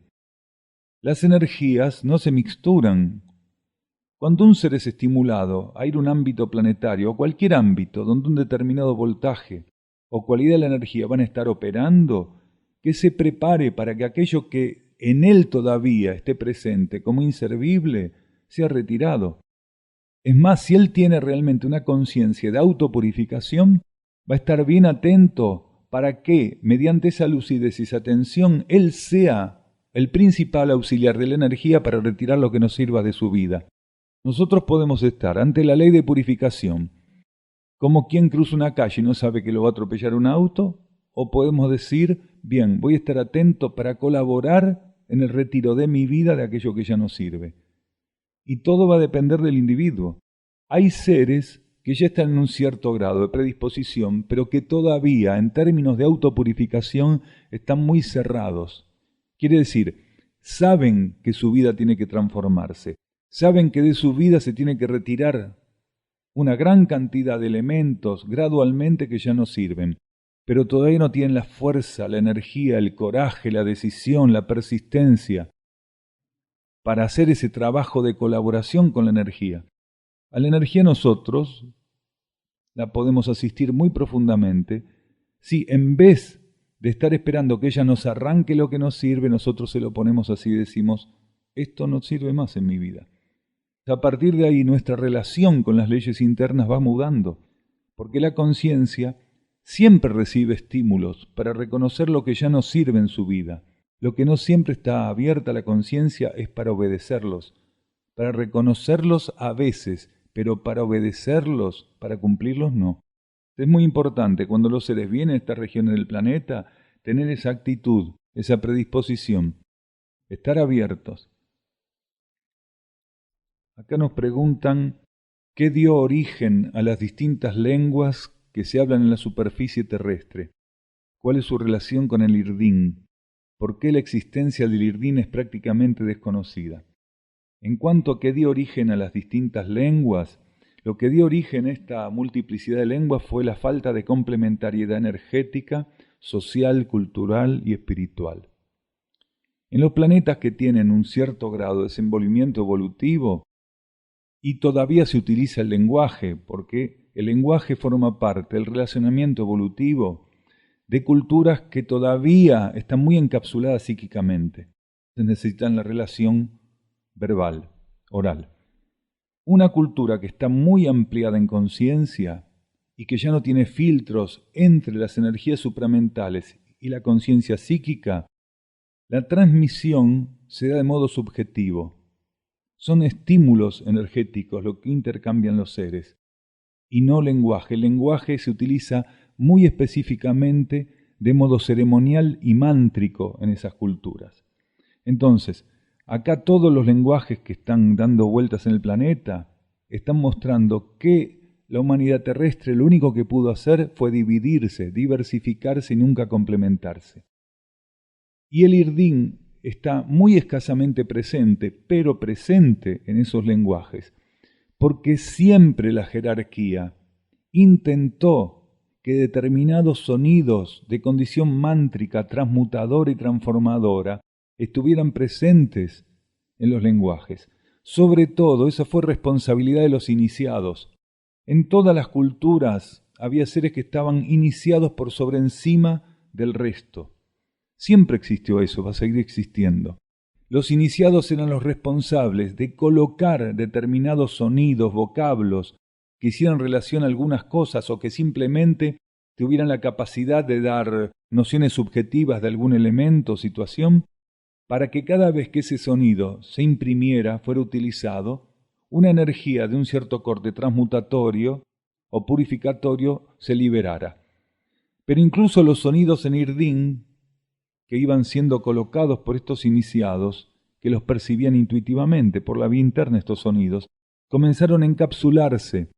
Las energías no se mixturan. Cuando un ser es estimulado a ir a un ámbito planetario o cualquier ámbito donde un determinado voltaje o cualidad de la energía van a estar operando, que se prepare para que aquello que en él todavía esté presente como inservible, sea retirado. Es más, si él tiene realmente una conciencia de autopurificación, va a estar bien atento para que, mediante esa lucidez y esa atención, él sea el principal auxiliar de la energía para retirar lo que nos sirva de su vida. Nosotros podemos estar ante la ley de purificación, como quien cruza una calle y no sabe que lo va a atropellar un auto, o podemos decir, bien, voy a estar atento para colaborar en el retiro de mi vida de aquello que ya no sirve. Y todo va a depender del individuo. Hay seres que ya están en un cierto grado de predisposición, pero que todavía, en términos de autopurificación, están muy cerrados. Quiere decir, saben que su vida tiene que transformarse, saben que de su vida se tiene que retirar una gran cantidad de elementos gradualmente que ya no sirven, pero todavía no tienen la fuerza, la energía, el coraje, la decisión, la persistencia para hacer ese trabajo de colaboración con la energía. A la energía nosotros la podemos asistir muy profundamente si en vez de estar esperando que ella nos arranque lo que nos sirve, nosotros se lo ponemos así y decimos, esto no sirve más en mi vida. A partir de ahí nuestra relación con las leyes internas va mudando, porque la conciencia siempre recibe estímulos para reconocer lo que ya no sirve en su vida. Lo que no siempre está abierta a la conciencia es para obedecerlos, para reconocerlos a veces, pero para obedecerlos, para cumplirlos no. Es muy importante cuando los seres vienen a estas regiones del planeta tener esa actitud, esa predisposición, estar abiertos. Acá nos preguntan qué dio origen a las distintas lenguas que se hablan en la superficie terrestre. ¿Cuál es su relación con el Irdín? ¿Por qué la existencia del Irdín es prácticamente desconocida? En cuanto a qué dio origen a las distintas lenguas, lo que dio origen a esta multiplicidad de lenguas fue la falta de complementariedad energética, social, cultural y espiritual. En los planetas que tienen un cierto grado de desenvolvimiento evolutivo, y todavía se utiliza el lenguaje, porque el lenguaje forma parte del relacionamiento evolutivo de culturas que todavía están muy encapsuladas psíquicamente. Necesitan la relación verbal, oral. Una cultura que está muy ampliada en conciencia y que ya no tiene filtros entre las energías supramentales y la conciencia psíquica, la transmisión se da de modo subjetivo. Son estímulos energéticos lo que intercambian los seres y no lenguaje. El lenguaje se utiliza muy específicamente de modo ceremonial y mántrico en esas culturas. Entonces, acá todos los lenguajes que están dando vueltas en el planeta están mostrando que la humanidad terrestre lo único que pudo hacer fue dividirse, diversificarse y nunca complementarse. Y el Irdín está muy escasamente presente, pero presente en esos lenguajes, porque siempre la jerarquía intentó que determinados sonidos de condición mántrica, transmutadora y transformadora estuvieran presentes en los lenguajes. Sobre todo, esa fue responsabilidad de los iniciados. En todas las culturas había seres que estaban iniciados por sobre encima del resto. Siempre existió eso, va a seguir existiendo. Los iniciados eran los responsables de colocar determinados sonidos, vocablos, que hicieran relación a algunas cosas o que simplemente tuvieran la capacidad de dar nociones subjetivas de algún elemento o situación, para que cada vez que ese sonido se imprimiera, fuera utilizado, una energía de un cierto corte transmutatorio o purificatorio se liberara. Pero incluso los sonidos en Irdín, que iban siendo colocados por estos iniciados, que los percibían intuitivamente por la vía interna estos sonidos, comenzaron a encapsularse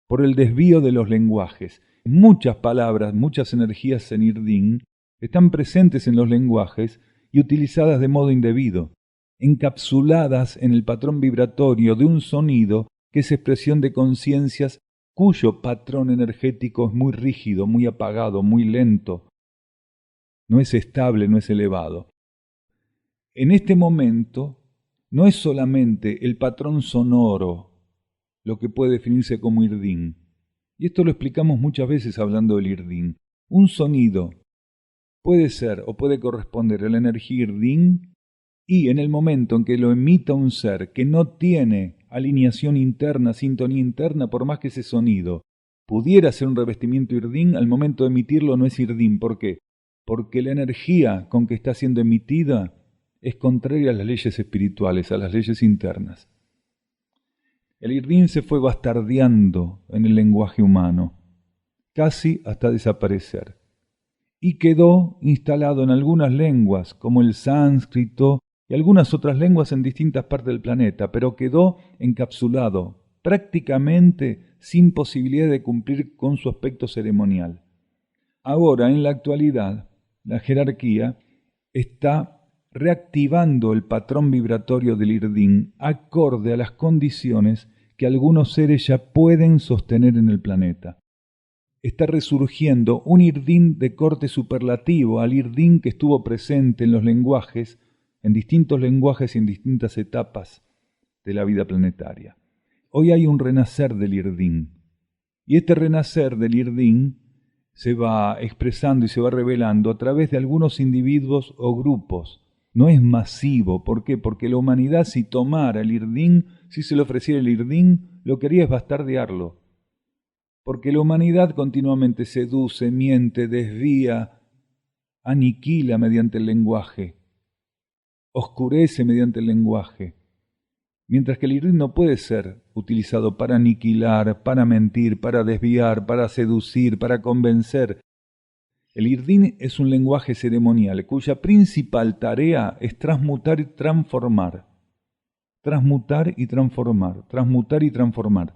por el desvío de los lenguajes. Muchas palabras, muchas energías en Irdín están presentes en los lenguajes y utilizadas de modo indebido, encapsuladas en el patrón vibratorio de un sonido que es expresión de conciencias cuyo patrón energético es muy rígido, muy apagado, muy lento, no es estable, no es elevado. En este momento no es solamente el patrón sonoro lo que puede definirse como Irdín, y esto lo explicamos muchas veces hablando del Irdín. Un sonido puede ser o puede corresponder a la energía Irdín, y en el momento en que lo emita un ser que no tiene alineación interna, sintonía interna, por más que ese sonido pudiera ser un revestimiento Irdín, al momento de emitirlo no es Irdín. ¿Por qué? Porque la energía con que está siendo emitida es contraria a las leyes espirituales, a las leyes internas. El Irdín se fue bastardeando en el lenguaje humano, casi hasta desaparecer, y quedó instalado en algunas lenguas, como el sánscrito y algunas otras lenguas en distintas partes del planeta, pero quedó encapsulado, prácticamente sin posibilidad de cumplir con su aspecto ceremonial. Ahora, en la actualidad, la jerarquía está reactivando el patrón vibratorio del Irdín acorde a las condiciones que algunos seres ya pueden sostener en el planeta. Está resurgiendo un Irdín de corte superlativo al Irdín que estuvo presente en los lenguajes, en distintos lenguajes y en distintas etapas de la vida planetaria. Hoy hay un renacer del Irdín, y este renacer del Irdín se va expresando y se va revelando a través de algunos individuos o grupos. No es masivo. ¿Por qué? Porque la humanidad, si tomara el Irdín, si se le ofreciera el Irdín, lo que haría es bastardearlo. Porque la humanidad continuamente seduce, miente, desvía, aniquila mediante el lenguaje, oscurece mediante el lenguaje. Mientras que el Irdín no puede ser utilizado para aniquilar, para mentir, para desviar, para seducir, para convencer. El Irdín es un lenguaje ceremonial cuya principal tarea es transmutar y transformar. Transmutar y transformar, transmutar y transformar.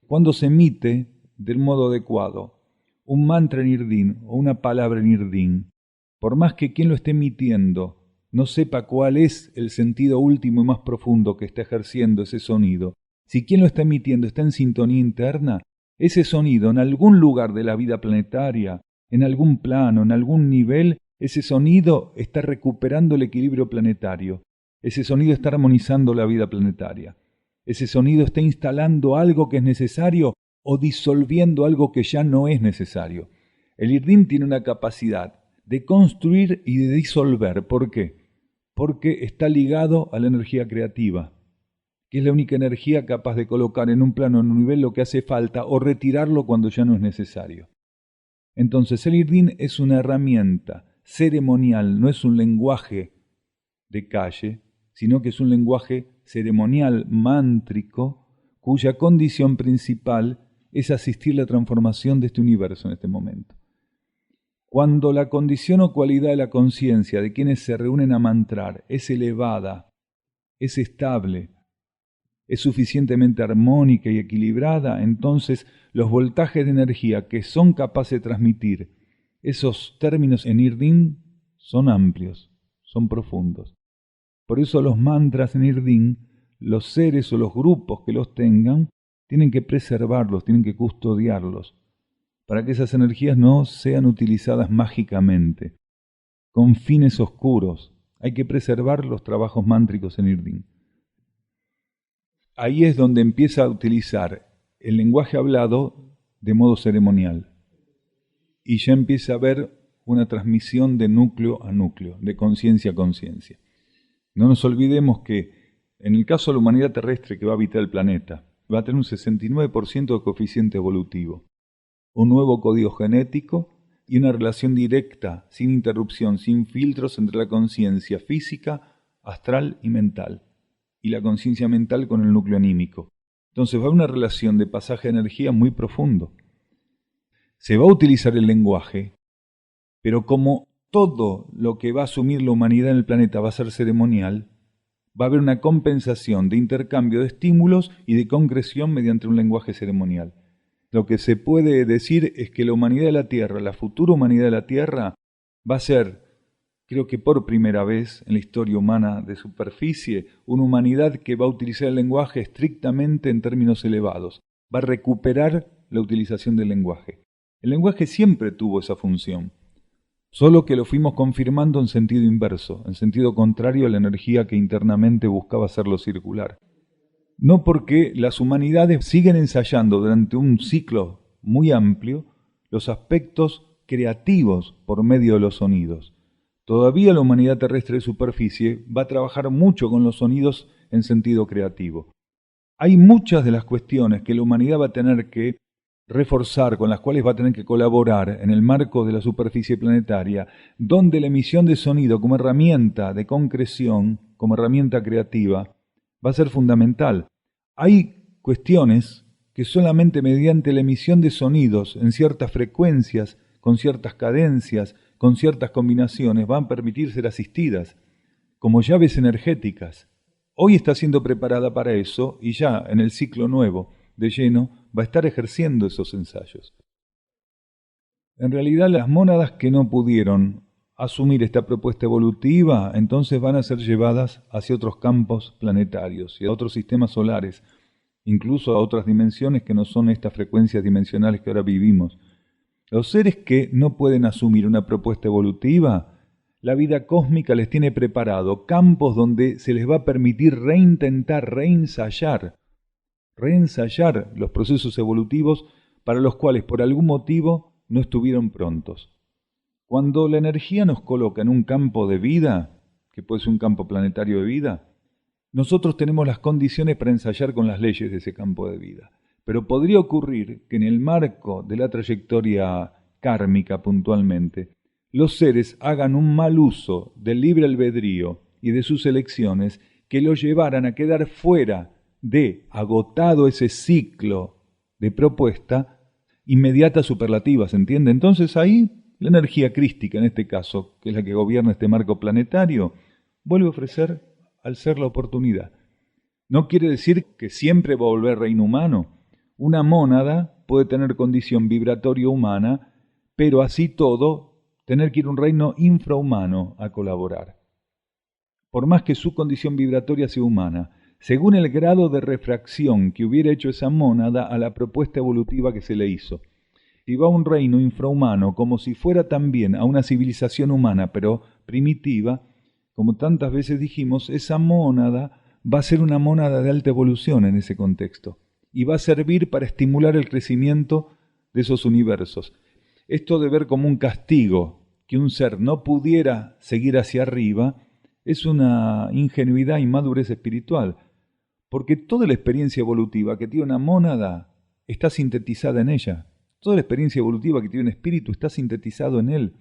Cuando se emite del modo adecuado un mantra en Irdín o una palabra en Irdín, por más que quien lo esté emitiendo no sepa cuál es el sentido último y más profundo que está ejerciendo ese sonido, si quien lo está emitiendo está en sintonía interna, ese sonido en algún lugar de la vida planetaria, en algún plano, en algún nivel, ese sonido está recuperando el equilibrio planetario, ese sonido está armonizando la vida planetaria, ese sonido está instalando algo que es necesario o disolviendo algo que ya no es necesario. El Irdín tiene una capacidad de construir y de disolver. ¿Por qué? Porque está ligado a la energía creativa, que es la única energía capaz de colocar en un plano, en un nivel, lo que hace falta o retirarlo cuando ya no es necesario. Entonces el Irdín es una herramienta ceremonial, no es un lenguaje de calle, sino que es un lenguaje ceremonial, mántrico, cuya condición principal es asistir a la transformación de este universo en este momento. Cuando la condición o cualidad de la conciencia de quienes se reúnen a mantrar es elevada, es estable, es suficientemente armónica y equilibrada, entonces los voltajes de energía que son capaces de transmitir esos términos en Irdín son amplios, son profundos. Por eso los mantras en Irdín, los seres o los grupos que los tengan, tienen que preservarlos, tienen que custodiarlos, para que esas energías no sean utilizadas mágicamente, con fines oscuros. Hay que preservar los trabajos mántricos en Irdín. Ahí es donde empieza a utilizar el lenguaje hablado de modo ceremonial. Y ya empieza a haber una transmisión de núcleo a núcleo, de conciencia a conciencia. No nos olvidemos que en el caso de la humanidad terrestre que va a habitar el planeta, va a tener un 69% de coeficiente evolutivo, un nuevo código genético y una relación directa, sin interrupción, sin filtros entre la conciencia física, astral y mental, y la conciencia mental con el núcleo anímico. Entonces va a haber una relación de pasaje de energía muy profundo. Se va a utilizar el lenguaje, pero como todo lo que va a asumir la humanidad en el planeta va a ser ceremonial, va a haber una compensación de intercambio de estímulos y de concreción mediante un lenguaje ceremonial. Lo que se puede decir es que la humanidad de la Tierra, la futura humanidad de la Tierra, va a ser, creo que por primera vez en la historia humana de superficie, una humanidad que va a utilizar el lenguaje estrictamente en términos elevados. Va a recuperar la utilización del lenguaje. El lenguaje siempre tuvo esa función, solo que lo fuimos confirmando en sentido inverso, en sentido contrario a la energía que internamente buscaba hacerlo circular. No porque las humanidades siguen ensayando durante un ciclo muy amplio los aspectos creativos por medio de los sonidos. Todavía la humanidad terrestre de superficie va a trabajar mucho con los sonidos en sentido creativo. Hay muchas de las cuestiones que la humanidad va a tener que reforzar, con las cuales va a tener que colaborar en el marco de la superficie planetaria, donde la emisión de sonido como herramienta de concreción, como herramienta creativa, va a ser fundamental. Hay cuestiones que solamente mediante la emisión de sonidos en ciertas frecuencias, con ciertas cadencias, con ciertas combinaciones, van a permitir ser asistidas, como llaves energéticas. Hoy está siendo preparada para eso y ya en el ciclo nuevo, de lleno, va a estar ejerciendo esos ensayos. En realidad, las mónadas que no pudieron asumir esta propuesta evolutiva, entonces van a ser llevadas hacia otros campos planetarios y a otros sistemas solares, incluso a otras dimensiones que no son estas frecuencias dimensionales que ahora vivimos. Los seres que no pueden asumir una propuesta evolutiva, la vida cósmica les tiene preparado campos donde se les va a permitir reintentar, reensayar los procesos evolutivos para los cuales por algún motivo no estuvieron prontos. Cuando la energía nos coloca en un campo de vida, que puede ser un campo planetario de vida, nosotros tenemos las condiciones para ensayar con las leyes de ese campo de vida. Pero podría ocurrir que en el marco de la trayectoria kármica puntualmente, los seres hagan un mal uso del libre albedrío y de sus elecciones que los llevaran a quedar fuera de, agotado ese ciclo de propuesta, inmediata superlativa, ¿se entiende? Entonces ahí la energía crística, en este caso, que es la que gobierna este marco planetario, vuelve a ofrecer al ser la oportunidad. No quiere decir que siempre va a volver reino humano. Una mónada puede tener condición vibratoria humana, pero así todo, tener que ir a un reino infrahumano a colaborar. Por más que su condición vibratoria sea humana, según el grado de refracción que hubiera hecho esa mónada a la propuesta evolutiva que se le hizo. Si va a un reino infrahumano como si fuera también a una civilización humana, pero primitiva, como tantas veces dijimos, esa mónada va a ser una mónada de alta evolución en ese contexto y va a servir para estimular el crecimiento de esos universos. Esto de ver como un castigo que un ser no pudiera seguir hacia arriba es una ingenuidad y madurez espiritual, porque toda la experiencia evolutiva que tiene una mónada está sintetizada en ella. Toda la experiencia evolutiva que tiene un espíritu está sintetizado en él.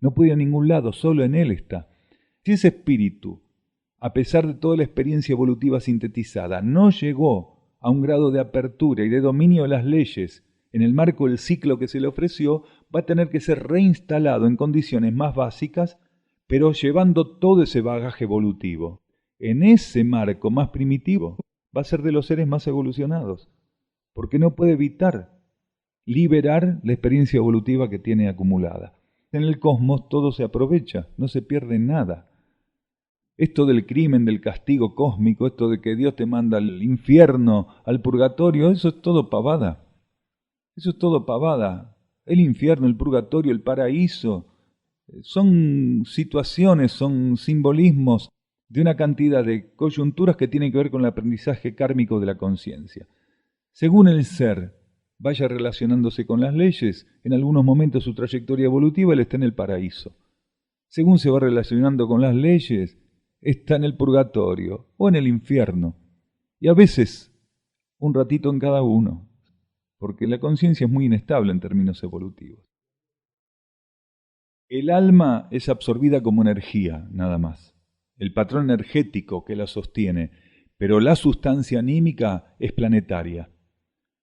No puede ir a ningún lado, solo en él está. Si ese espíritu, a pesar de toda la experiencia evolutiva sintetizada, no llegó a un grado de apertura y de dominio de las leyes en el marco del ciclo que se le ofreció, va a tener que ser reinstalado en condiciones más básicas, pero llevando todo ese bagaje evolutivo. En ese marco más primitivo va a ser de los seres más evolucionados, porque no puede evitar liberar la experiencia evolutiva que tiene acumulada. En el cosmos todo se aprovecha, no se pierde nada. Esto del crimen, del castigo cósmico, esto de que Dios te manda al infierno, al purgatorio, eso es todo pavada. Eso es todo pavada. El infierno, el purgatorio, el paraíso, son situaciones, son simbolismos de una cantidad de coyunturas que tienen que ver con el aprendizaje kármico de la conciencia. Según el ser vaya relacionándose con las leyes, en algunos momentos su trayectoria evolutiva él está en el paraíso. Según se va relacionando con las leyes, está en el purgatorio o en el infierno. Y a veces un ratito en cada uno, porque la conciencia es muy inestable en términos evolutivos. El alma es absorbida como energía, nada más. El patrón energético que la sostiene, pero la sustancia anímica es planetaria.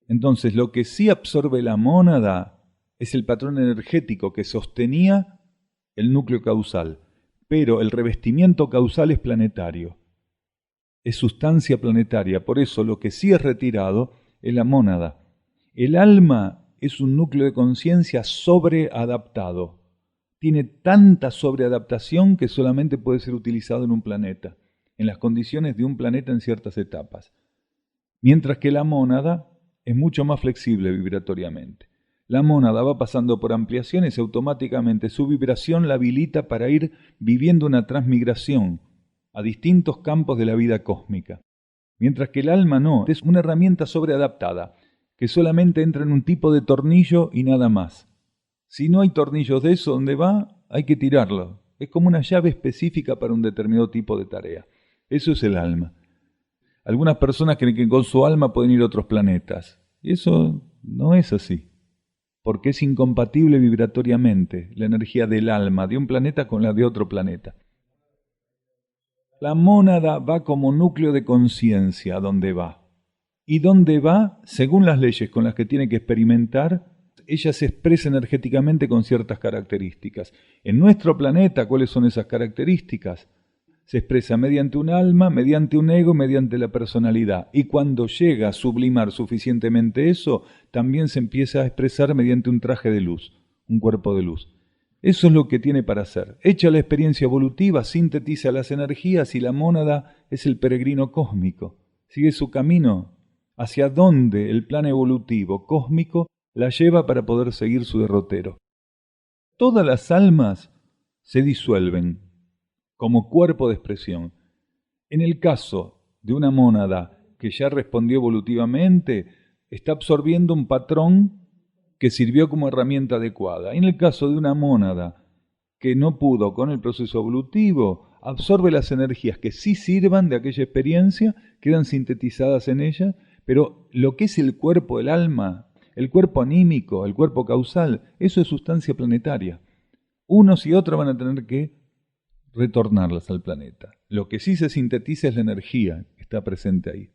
Entonces, lo que sí absorbe la mónada es el patrón energético que sostenía el núcleo causal, pero el revestimiento causal es planetario, es sustancia planetaria, por eso lo que sí es retirado es la mónada. El alma es un núcleo de conciencia sobreadaptado, tiene tanta sobreadaptación que solamente puede ser utilizado en un planeta, en las condiciones de un planeta en ciertas etapas, mientras que la mónada es mucho más flexible vibratoriamente. La mónada va pasando por ampliaciones y automáticamente su vibración la habilita para ir viviendo una transmigración a distintos campos de la vida cósmica. Mientras que el alma no, es una herramienta sobreadaptada, que solamente entra en un tipo de tornillo y nada más. Si no hay tornillos de eso donde va, hay que tirarlo. Es como una llave específica para un determinado tipo de tarea. Eso es el alma. Algunas personas creen que con su alma pueden ir a otros planetas. Y eso no es así. Porque es incompatible vibratoriamente la energía del alma de un planeta con la de otro planeta. La mónada va como núcleo de conciencia a donde va. Y donde va, según las leyes con las que tiene que experimentar, ella se expresa energéticamente con ciertas características. En nuestro planeta, ¿cuáles son esas características? Se expresa mediante un alma, mediante un ego, mediante la personalidad. Y cuando llega a sublimar suficientemente eso, también se empieza a expresar mediante un traje de luz, un cuerpo de luz. Eso es lo que tiene para hacer. Hecha la experiencia evolutiva, sintetiza las energías y la mónada es el peregrino cósmico. Sigue su camino hacia donde el plan evolutivo cósmico la lleva para poder seguir su derrotero. Todas las almas se disuelven como cuerpo de expresión. En el caso de una mónada que ya respondió evolutivamente, está absorbiendo un patrón que sirvió como herramienta adecuada. En el caso de una mónada que no pudo con el proceso evolutivo, absorbe las energías que sí sirvan de aquella experiencia, quedan sintetizadas en ella, pero lo que es el cuerpo, el alma, el cuerpo anímico, el cuerpo causal, eso es sustancia planetaria. Unos y otros van a tener que retornarlas al planeta. Lo que sí se sintetiza es la energía que está presente ahí.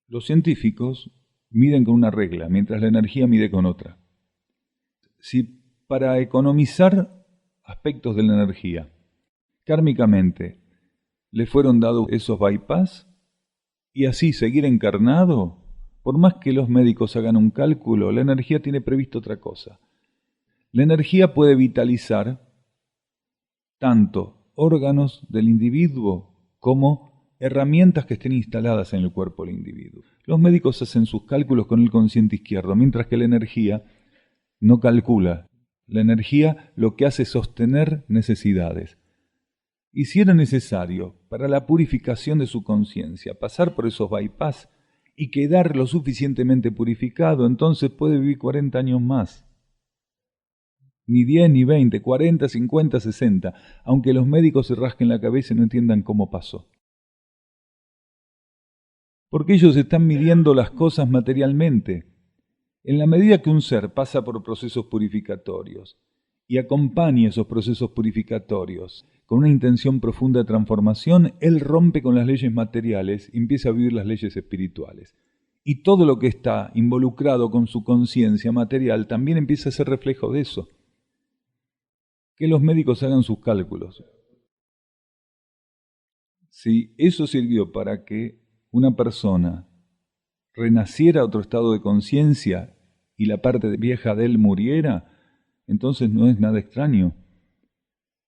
Los científicos miden con una regla, mientras la energía mide con otra. Si para economizar aspectos de la energía, kármicamente, le fueron dados esos bypass y así seguir encarnado, por más que los médicos hagan un cálculo, la energía tiene previsto otra cosa. La energía puede vitalizar tanto órganos del individuo como herramientas que estén instaladas en el cuerpo del individuo. Los médicos hacen sus cálculos con el consciente izquierdo, mientras que la energía no calcula. La energía lo que hace es sostener necesidades. Y si era necesario, para la purificación de su conciencia, pasar por esos bypass y quedar lo suficientemente purificado, entonces puede vivir 40 años más. Ni 10, ni 20, 40, 50, 60, aunque los médicos se rasquen la cabeza y no entiendan cómo pasó. Porque ellos están midiendo las cosas materialmente. En la medida que un ser pasa por procesos purificatorios y acompaña esos procesos purificatorios con una intención profunda de transformación, él rompe con las leyes materiales y empieza a vivir las leyes espirituales. Y todo lo que está involucrado con su conciencia material también empieza a ser reflejo de eso. Que los médicos hagan sus cálculos. Si eso sirvió para que una persona renaciera a otro estado de conciencia y la parte vieja de él muriera, entonces no es nada extraño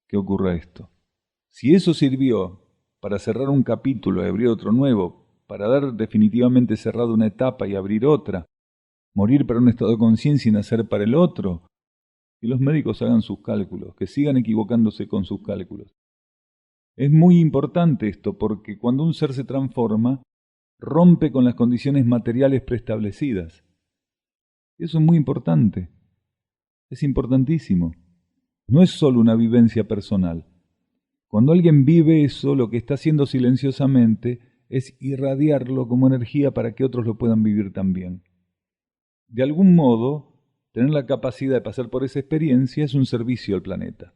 que ocurra esto. Si eso sirvió para cerrar un capítulo y abrir otro nuevo, para dar definitivamente cerrada una etapa y abrir otra, morir para un estado de conciencia y nacer para el otro, que los médicos hagan sus cálculos, que sigan equivocándose con sus cálculos. Es muy importante esto porque cuando un ser se transforma, rompe con las condiciones materiales preestablecidas. Eso es muy importante. Es importantísimo. No es solo una vivencia personal. Cuando alguien vive eso, lo que está haciendo silenciosamente es irradiarlo como energía para que otros lo puedan vivir también. De algún modo, tener la capacidad de pasar por esa experiencia es un servicio al planeta.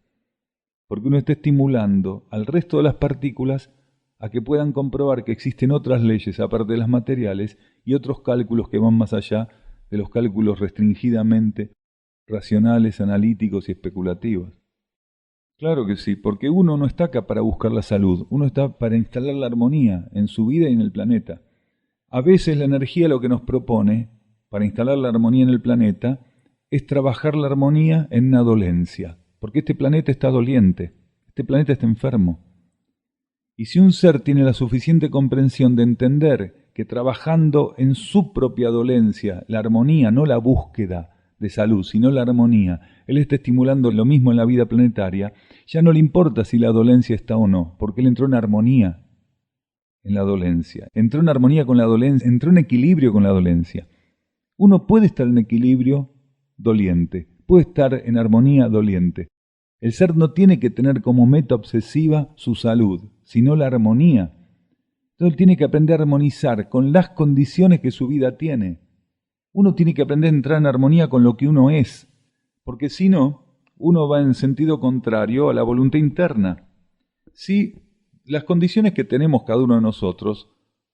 Porque uno está estimulando al resto de las partículas a que puedan comprobar que existen otras leyes aparte de las materiales y otros cálculos que van más allá de los cálculos restringidamente racionales, analíticos y especulativos. Claro que sí, porque uno no está acá para buscar la salud, uno está para instalar la armonía en su vida y en el planeta. A veces la energía lo que nos propone, para instalar la armonía en el planeta, es trabajar la armonía en una dolencia, porque este planeta está doliente, este planeta está enfermo. Y si un ser tiene la suficiente comprensión de entender que trabajando en su propia dolencia, la armonía, no la búsqueda de salud, sino la armonía, él está estimulando lo mismo en la vida planetaria, ya no le importa si la dolencia está o no, porque él entró en armonía en la dolencia, entró en armonía con la dolencia, entró en equilibrio con la dolencia. Uno puede estar en equilibrio doliente, puede estar en armonía doliente. El ser no tiene que tener como meta obsesiva su salud, sino la armonía. Entonces él tiene que aprender a armonizar con las condiciones que su vida tiene. Uno tiene que aprender a entrar en armonía con lo que uno es, porque si no, uno va en sentido contrario a la voluntad interna. Si las condiciones que tenemos cada uno de nosotros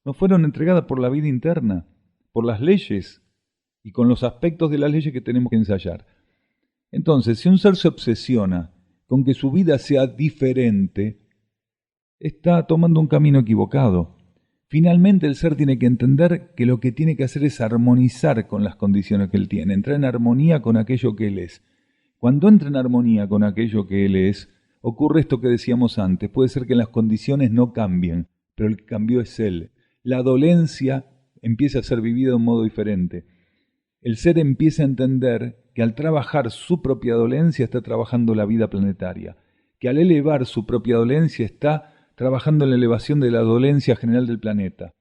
nos fueron entregadas por la vida interna, por las leyes y con los aspectos de las leyes que tenemos que ensayar. Entonces, si un ser se obsesiona con que su vida sea diferente, está tomando un camino equivocado. Finalmente el ser tiene que entender que lo que tiene que hacer es armonizar con las condiciones que él tiene, entrar en armonía con aquello que él es. Cuando entra en armonía con aquello que él es, ocurre esto que decíamos antes, puede ser que las condiciones no cambien, pero el que cambió es él. La dolencia empieza a ser vivida de un modo diferente. El ser empieza a entender que al trabajar su propia dolencia está trabajando la vida planetaria, que al elevar su propia dolencia está trabajando en la elevación de la dolencia general del planeta.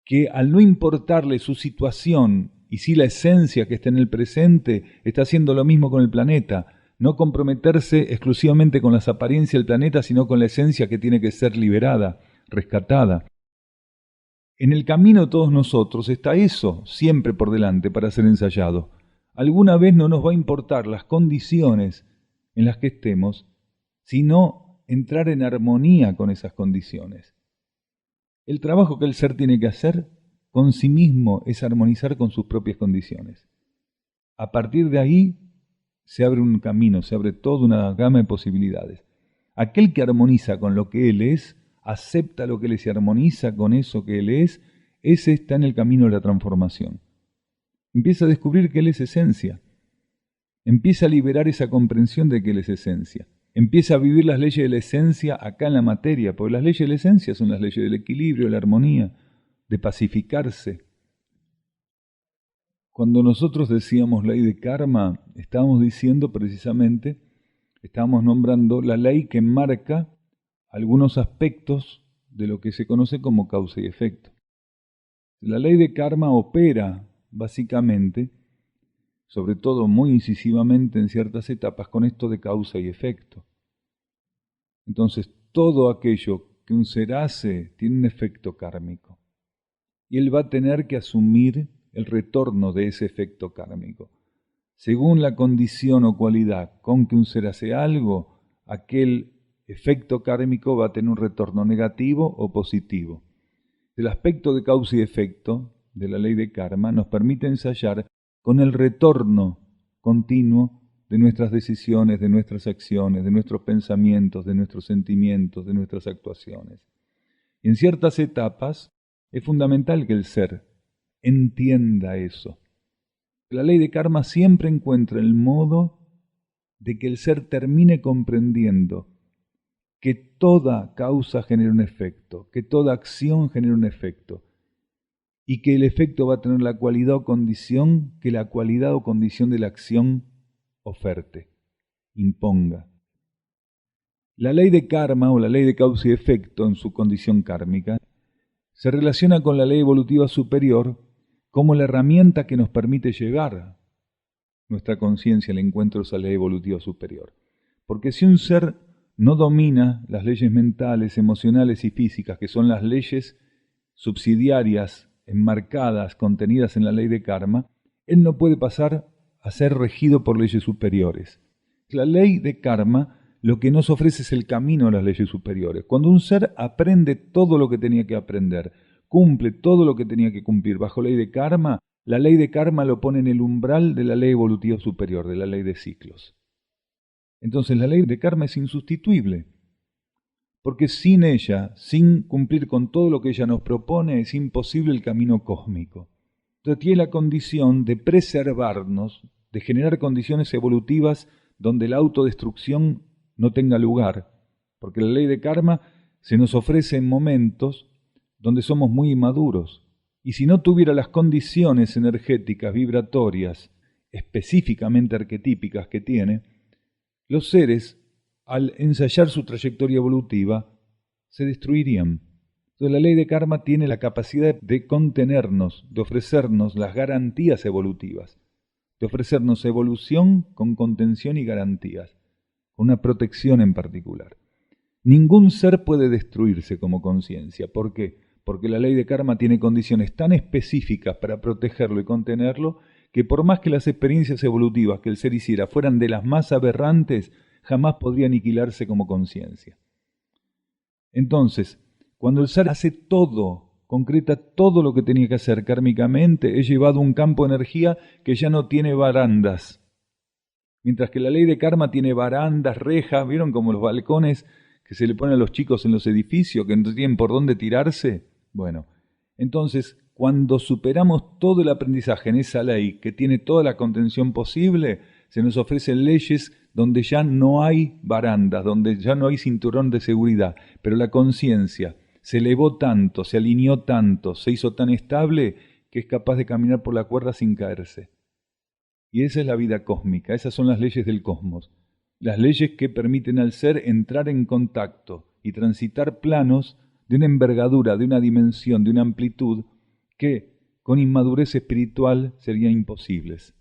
que al no importarle su situación y sí la esencia que está en el presente, está haciendo lo mismo con el planeta. No comprometerse exclusivamente con las apariencias del planeta, sino con la esencia que tiene que ser liberada, rescatada. En el camino de todos nosotros está eso siempre por delante para ser ensayado. Alguna vez no nos va a importar las condiciones en las que estemos, sino entrar en armonía con esas condiciones. El trabajo que el ser tiene que hacer con sí mismo es armonizar con sus propias condiciones. A partir de ahí se abre un camino, se abre toda una gama de posibilidades. Aquel que armoniza con lo que él es, acepta lo que él es y armoniza con eso que él es, ese está en el camino de la transformación. Empieza a descubrir que él es esencia. Empieza a liberar esa comprensión de que él es esencia. Empieza a vivir las leyes de la esencia acá en la materia, porque las leyes de la esencia son las leyes del equilibrio, de la armonía, de pacificarse. Cuando nosotros decíamos ley de karma, estábamos diciendo precisamente, estábamos nombrando la ley que marca algunos aspectos de lo que se conoce como causa y efecto. La ley de karma opera básicamente, sobre todo muy incisivamente en ciertas etapas, con esto de causa y efecto. Entonces, todo aquello que un ser hace tiene un efecto kármico. Y él va a tener que asumir el retorno de ese efecto kármico. Según la condición o cualidad con que un ser hace algo, aquel efecto kármico va a tener un retorno negativo o positivo. El aspecto de causa y efecto de la ley de karma nos permite ensayar con el retorno continuo de nuestras decisiones, de nuestras acciones, de nuestros pensamientos, de nuestros sentimientos, de nuestras actuaciones. Y en ciertas etapas es fundamental que el ser entienda eso. La ley de karma siempre encuentra el modo de que el ser termine comprendiendo que toda causa genera un efecto, que toda acción genera un efecto, y que el efecto va a tener la cualidad o condición que la cualidad o condición de la acción oferte, imponga. La ley de karma o la ley de causa y efecto en su condición kármica se relaciona con la ley evolutiva superior como la herramienta que nos permite llevar nuestra conciencia al encuentro de esa ley evolutiva superior. Porque si un ser no domina las leyes mentales, emocionales y físicas, que son las leyes subsidiarias, enmarcadas, contenidas en la ley de karma, él no puede pasar a ser regido por leyes superiores. La ley de karma lo que nos ofrece es el camino a las leyes superiores. Cuando un ser aprende todo lo que tenía que aprender, cumple todo lo que tenía que cumplir bajo ley de karma, la ley de karma lo pone en el umbral de la ley evolutiva superior, de la ley de ciclos. Entonces la ley de karma es insustituible, porque sin ella, sin cumplir con todo lo que ella nos propone, es imposible el camino cósmico. Entonces tiene la condición de preservarnos, de generar condiciones evolutivas donde la autodestrucción no tenga lugar, porque la ley de karma se nos ofrece en momentos donde somos muy inmaduros, y si no tuviera las condiciones energéticas, vibratorias, específicamente arquetípicas que tiene, los seres, al ensayar su trayectoria evolutiva, se destruirían. Entonces la ley de karma tiene la capacidad de contenernos, de ofrecernos las garantías evolutivas, de ofrecernos evolución con contención y garantías, con una protección en particular. Ningún ser puede destruirse como conciencia. ¿Por qué? Porque la ley de karma tiene condiciones tan específicas para protegerlo y contenerlo, que por más que las experiencias evolutivas que el ser hiciera fueran de las más aberrantes, jamás podría aniquilarse como conciencia. Entonces, cuando el ser hace todo, concreta todo lo que tenía que hacer kármicamente, es llevado a un campo de energía que ya no tiene barandas. Mientras que la ley de karma tiene barandas, rejas, ¿vieron como los balcones que se le ponen a los chicos en los edificios, que no tienen por dónde tirarse? Bueno, entonces, cuando superamos todo el aprendizaje en esa ley, que tiene toda la contención posible, se nos ofrecen leyes donde ya no hay barandas, donde ya no hay cinturón de seguridad, pero la conciencia se elevó tanto, se alineó tanto, se hizo tan estable, que es capaz de caminar por la cuerda sin caerse. Y esa es la vida cósmica, esas son las leyes del cosmos, las leyes que permiten al ser entrar en contacto y transitar planos de una envergadura, de una dimensión, de una amplitud que con inmadurez espiritual serían imposibles.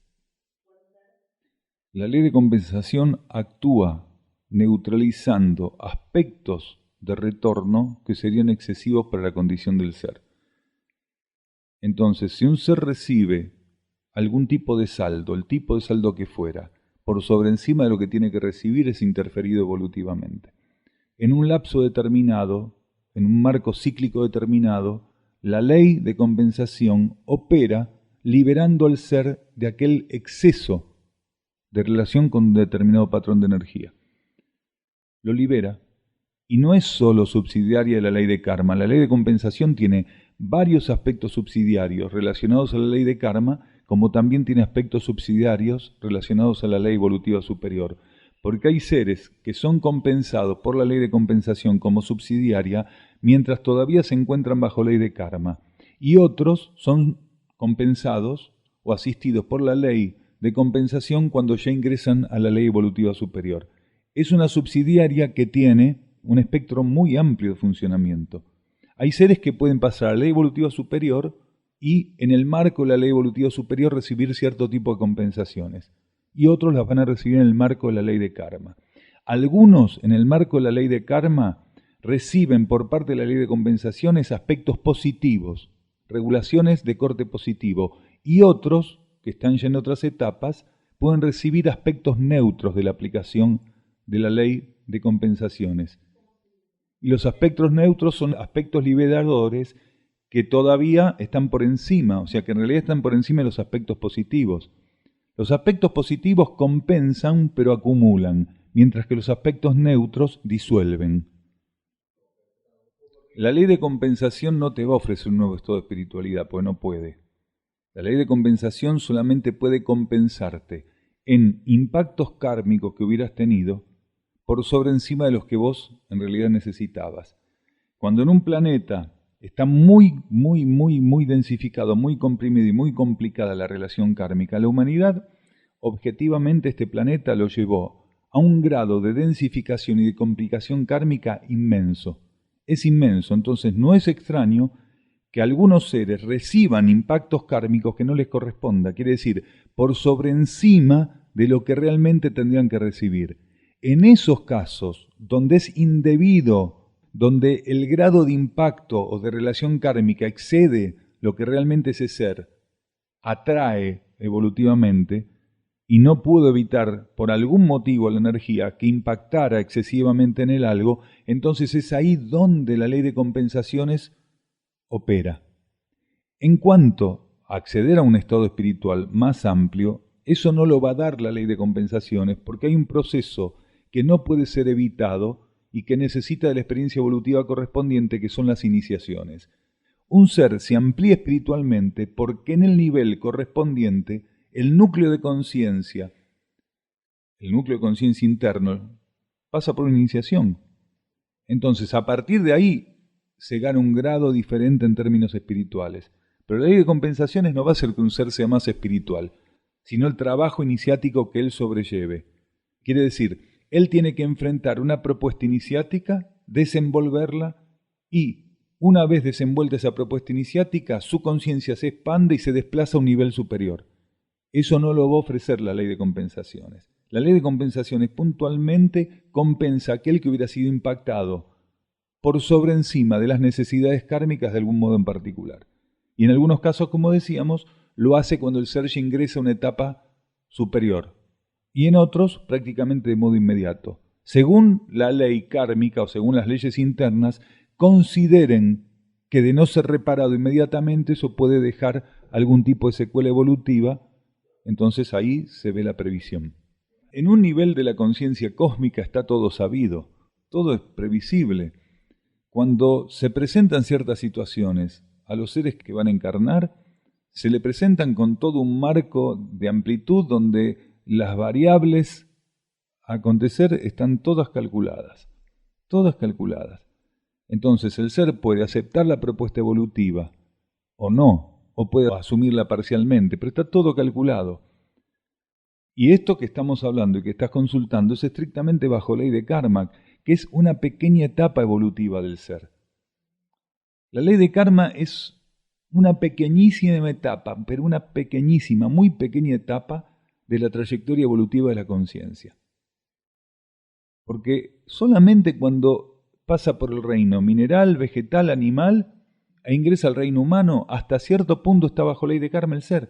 La ley de compensación actúa neutralizando aspectos de retorno que serían excesivos para la condición del ser. Entonces, si un ser recibe algún tipo de saldo, el tipo de saldo que fuera, por sobre encima de lo que tiene que recibir, es interferido evolutivamente. En un lapso determinado, en un marco cíclico determinado, la ley de compensación opera liberando al ser de aquel exceso de relación con un determinado patrón de energía. Lo libera, y no es solo subsidiaria de la ley de karma. La ley de compensación tiene varios aspectos subsidiarios relacionados a la ley de karma, como también tiene aspectos subsidiarios relacionados a la ley evolutiva superior. Porque hay seres que son compensados por la ley de compensación como subsidiaria mientras todavía se encuentran bajo ley de karma. Y otros son compensados o asistidos por la ley de compensación cuando ya ingresan a la ley evolutiva superior. Es una subsidiaria que tiene un espectro muy amplio de funcionamiento. Hay seres que pueden pasar a la ley evolutiva superior y en el marco de la ley evolutiva superior recibir cierto tipo de compensaciones. Y otros las van a recibir en el marco de la ley de karma. Algunos, en el marco de la ley de karma, reciben por parte de la ley de compensaciones aspectos positivos, regulaciones de corte positivo, y otros, que están ya en otras etapas, pueden recibir aspectos neutros de la aplicación de la ley de compensaciones. Y los aspectos neutros son aspectos liberadores que todavía están por encima, o sea que en realidad están por encima de los aspectos positivos. Los aspectos positivos compensan pero acumulan, mientras que los aspectos neutros disuelven. La ley de compensación no te va a ofrecer un nuevo estado de espiritualidad, pues no puede. La ley de compensación solamente puede compensarte en impactos kármicos que hubieras tenido por sobre encima de los que vos en realidad necesitabas. Cuando en un planeta está muy densificado, muy comprimido y muy complicada la relación kármica, la humanidad, objetivamente este planeta lo llevó a un grado de densificación y de complicación kármica inmenso. Es inmenso, entonces no es extraño que algunos seres reciban impactos kármicos que no les corresponda, quiere decir, por sobre encima de lo que realmente tendrían que recibir. En esos casos, donde es indebido, donde el grado de impacto o de relación kármica excede lo que realmente ese ser atrae evolutivamente, y no pudo evitar por algún motivo la energía que impactara excesivamente en el algo, entonces es ahí donde la ley de compensaciones opera. En cuanto a acceder a un estado espiritual más amplio, eso no lo va a dar la ley de compensaciones, porque hay un proceso que no puede ser evitado y que necesita de la experiencia evolutiva correspondiente, que son las iniciaciones. Un ser se amplía espiritualmente porque en el nivel correspondiente el núcleo de conciencia interno, pasa por una iniciación. Entonces, a partir de ahí se gana un grado diferente en términos espirituales. Pero la ley de compensaciones no va a hacer que un ser sea más espiritual, sino el trabajo iniciático que él sobrelleve. Quiere decir, él tiene que enfrentar una propuesta iniciática, desenvolverla y, una vez desenvuelta esa propuesta iniciática, su conciencia se expande y se desplaza a un nivel superior. Eso no lo va a ofrecer la ley de compensaciones. La ley de compensaciones puntualmente compensa a aquel que hubiera sido impactado por sobre encima de las necesidades kármicas de algún modo en particular. Y en algunos casos, como decíamos, lo hace cuando el ser ya ingresa a una etapa superior. Y en otros, prácticamente de modo inmediato. Según la ley kármica o según las leyes internas, consideren que de no ser reparado inmediatamente eso puede dejar algún tipo de secuela evolutiva. Entonces ahí se ve la previsión. En un nivel de la conciencia cósmica está todo sabido, todo es previsible. Cuando se presentan ciertas situaciones a los seres que van a encarnar, se le presentan con todo un marco de amplitud donde las variables a acontecer están todas calculadas, todas calculadas. Entonces el ser puede aceptar la propuesta evolutiva o no, o puede asumirla parcialmente, pero está todo calculado. Y esto que estamos hablando y que estás consultando es estrictamente bajo ley de karma, que es una pequeña etapa evolutiva del ser. La ley de karma es una pequeñísima etapa, pero una pequeñísima, muy pequeña etapa de la trayectoria evolutiva de la conciencia. Porque solamente cuando pasa por el reino mineral, vegetal, animal, e ingresa al reino humano, hasta cierto punto está bajo ley de karma el ser.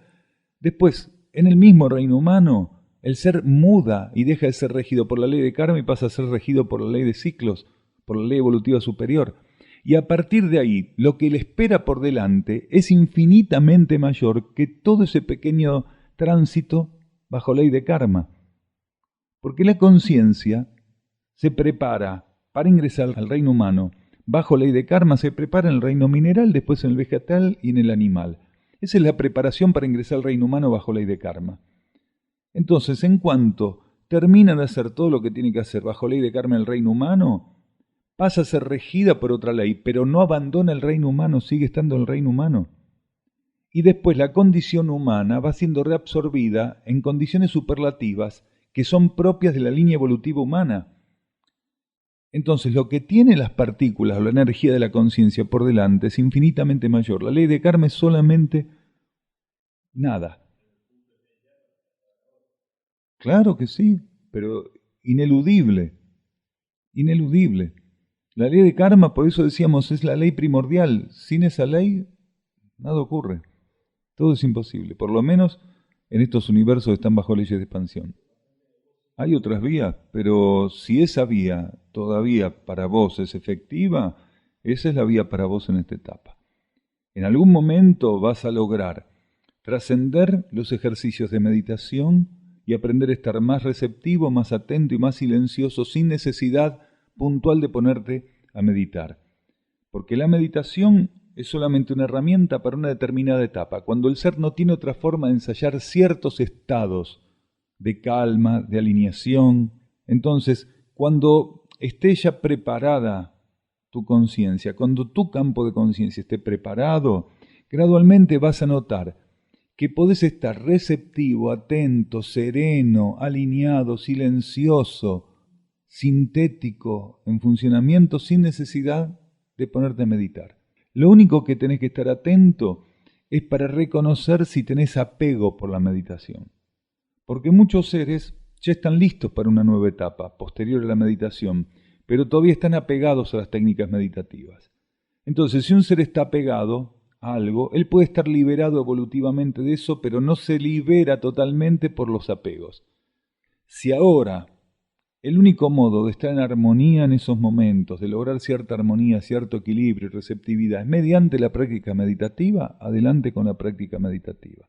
Después, en el mismo reino humano, el ser muda y deja de ser regido por la ley de karma y pasa a ser regido por la ley de ciclos, por la ley evolutiva superior. Y a partir de ahí, lo que le espera por delante es infinitamente mayor que todo ese pequeño tránsito bajo ley de karma. Porque la conciencia se prepara para ingresar al reino humano. Bajo ley de karma se prepara en el reino mineral, después en el vegetal y en el animal. Esa es la preparación para ingresar al reino humano bajo ley de karma. Entonces, en cuanto termina de hacer todo lo que tiene que hacer bajo ley de karma en el reino humano, pasa a ser regida por otra ley, pero no abandona el reino humano, sigue estando en el reino humano. Y después la condición humana va siendo reabsorbida en condiciones superlativas que son propias de la línea evolutiva humana. Entonces, lo que tienen las partículas o la energía de la conciencia por delante es infinitamente mayor. La ley de karma es solamente nada. Claro que sí, pero ineludible, ineludible. La ley de karma, por eso decíamos, es la ley primordial. Sin esa ley, nada ocurre. Todo es imposible. Por lo menos en estos universos que están bajo leyes de expansión. Hay otras vías, pero si esa vía todavía para vos es efectiva, esa es la vía para vos en esta etapa. En algún momento vas a lograr trascender los ejercicios de meditación y aprender a estar más receptivo, más atento y más silencioso sin necesidad puntual de ponerte a meditar. Porque la meditación es solamente una herramienta para una determinada etapa, cuando el ser no tiene otra forma de ensayar ciertos estados de calma, de alineación. Entonces, cuando esté ya preparada tu conciencia, cuando tu campo de conciencia esté preparado, gradualmente vas a notar que podés estar receptivo, atento, sereno, alineado, silencioso, sintético, en funcionamiento, sin necesidad de ponerte a meditar. Lo único que tenés que estar atento es para reconocer si tenés apego por la meditación. Porque muchos seres ya están listos para una nueva etapa, posterior a la meditación, pero todavía están apegados a las técnicas meditativas. Entonces, si un ser está apegado a algo, él puede estar liberado evolutivamente de eso, pero no se libera totalmente por los apegos. Si ahora el único modo de estar en armonía en esos momentos, de lograr cierta armonía, cierto equilibrio y receptividad, es mediante la práctica meditativa, adelante con la práctica meditativa.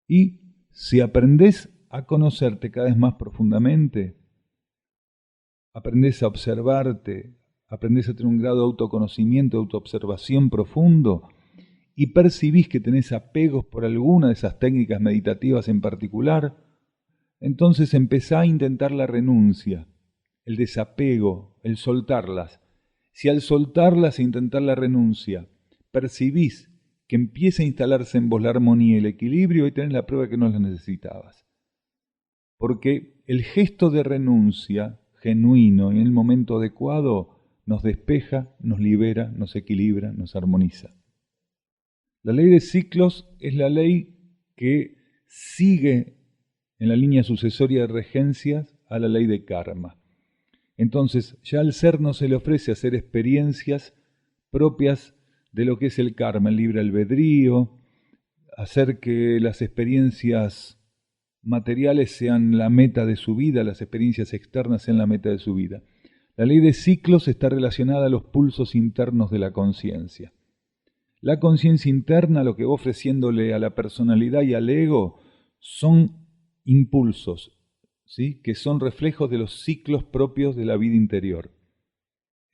Y si aprendés a conocerte cada vez más profundamente, aprendés a observarte, aprendés a tener un grado de autoconocimiento, de autoobservación profundo, y percibís que tenés apegos por alguna de esas técnicas meditativas en particular, entonces empezá a intentar la renuncia, el desapego, el soltarlas. Si al soltarlas e intentar la renuncia percibís que empieza a instalarse en vos la armonía y el equilibrio, y tenés la prueba que no las necesitabas. Porque el gesto de renuncia genuino y en el momento adecuado nos despeja, nos libera, nos equilibra, nos armoniza. La ley de ciclos es la ley que sigue en la línea sucesoria de regencias a la ley de karma. Entonces, ya al ser no se le ofrece hacer experiencias propias de lo que es el karma, el libre albedrío, hacer que las experiencias materiales sean la meta de su vida, las experiencias externas sean la meta de su vida. La ley de ciclos está relacionada a los pulsos internos de la conciencia. La conciencia interna, lo que va ofreciéndole a la personalidad y al ego, son impulsos, ¿sí?, que son reflejos de los ciclos propios de la vida interior.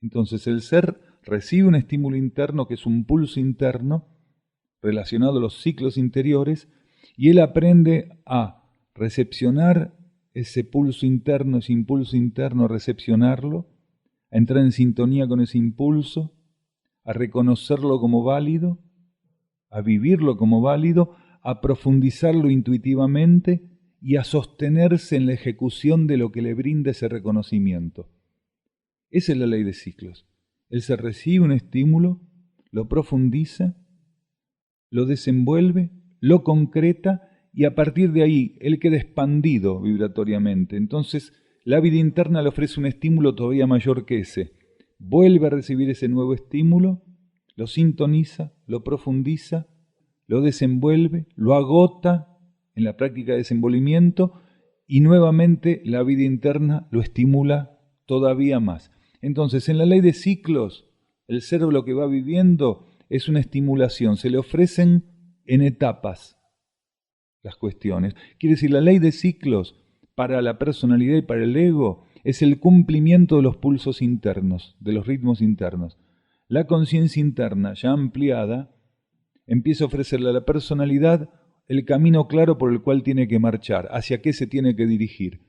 Entonces el ser recibe un estímulo interno que es un pulso interno relacionado a los ciclos interiores, y él aprende a recepcionar ese pulso interno, ese impulso interno, a recepcionarlo, a entrar en sintonía con ese impulso, a reconocerlo como válido, a vivirlo como válido, a profundizarlo intuitivamente y a sostenerse en la ejecución de lo que le brinda ese reconocimiento. Esa es la ley de ciclos. Él se recibe un estímulo, lo profundiza lo desenvuelve, lo concreta y a partir de ahí él queda expandido vibratoriamente. Entonces la vida interna le ofrece un estímulo todavía mayor que ese. Vuelve a recibir ese nuevo estímulo, lo sintoniza, lo profundiza, lo desenvuelve, lo agota en la práctica de desenvolvimiento y nuevamente la vida interna lo estimula todavía más. Entonces, en la ley de ciclos, el ser lo que va viviendo es una estimulación, se le ofrecen en etapas las cuestiones. Quiere decir, la ley de ciclos para la personalidad y para el ego es el cumplimiento de los pulsos internos, de los ritmos internos. La conciencia interna, ya ampliada, empieza a ofrecerle a la personalidad el camino claro por el cual tiene que marchar, hacia qué se tiene que dirigir.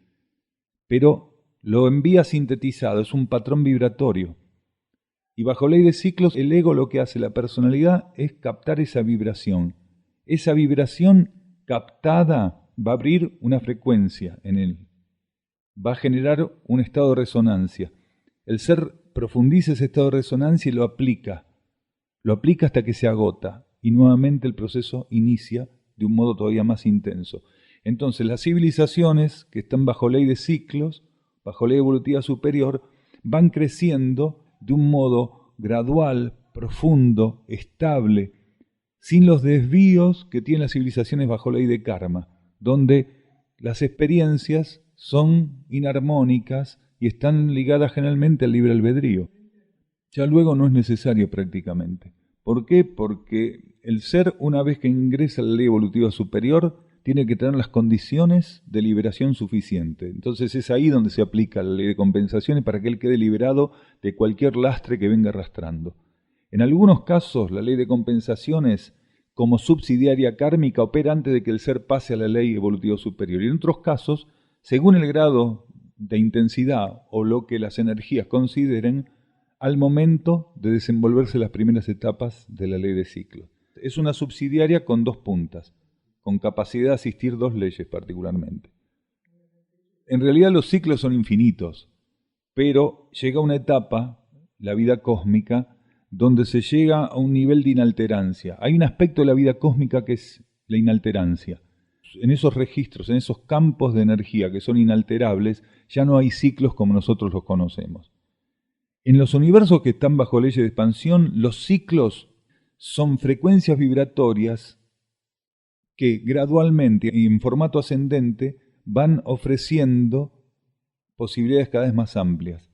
Pero lo envía sintetizado, es un patrón vibratorio. Y bajo ley de ciclos, el ego lo que hace, la personalidad, es captar esa vibración. Esa vibración captada va a abrir una frecuencia en él. Va a generar un estado de resonancia. El ser profundiza ese estado de resonancia y lo aplica. Lo aplica hasta que se agota. Y nuevamente el proceso inicia de un modo todavía más intenso. Entonces las civilizaciones que están bajo ley de ciclos, bajo ley evolutiva superior, van creciendo de un modo gradual, profundo, estable, sin los desvíos que tienen las civilizaciones bajo ley de karma, donde las experiencias son inarmónicas y están ligadas generalmente al libre albedrío. Ya luego no es necesario prácticamente. ¿Por qué? Porque el ser, una vez que ingresa a la ley evolutiva superior, tiene que tener las condiciones de liberación suficiente. Entonces es ahí donde se aplica la ley de compensaciones para que él quede liberado de cualquier lastre que venga arrastrando. En algunos casos, la ley de compensaciones, como subsidiaria kármica, opera antes de que el ser pase a la ley evolutiva superior. Y en otros casos, según el grado de intensidad o lo que las energías consideren, al momento de desenvolverse las primeras etapas de la ley de ciclo. Es una subsidiaria con dos puntas, con capacidad de asistir dos leyes particularmente. En realidad los ciclos son infinitos, pero llega una etapa, la vida cósmica, donde se llega a un nivel de inalterancia. Hay un aspecto de la vida cósmica que es la inalterancia. En esos registros, en esos campos de energía que son inalterables, ya no hay ciclos como nosotros los conocemos. En los universos que están bajo leyes de expansión, los ciclos son frecuencias vibratorias que gradualmente y en formato ascendente van ofreciendo posibilidades cada vez más amplias.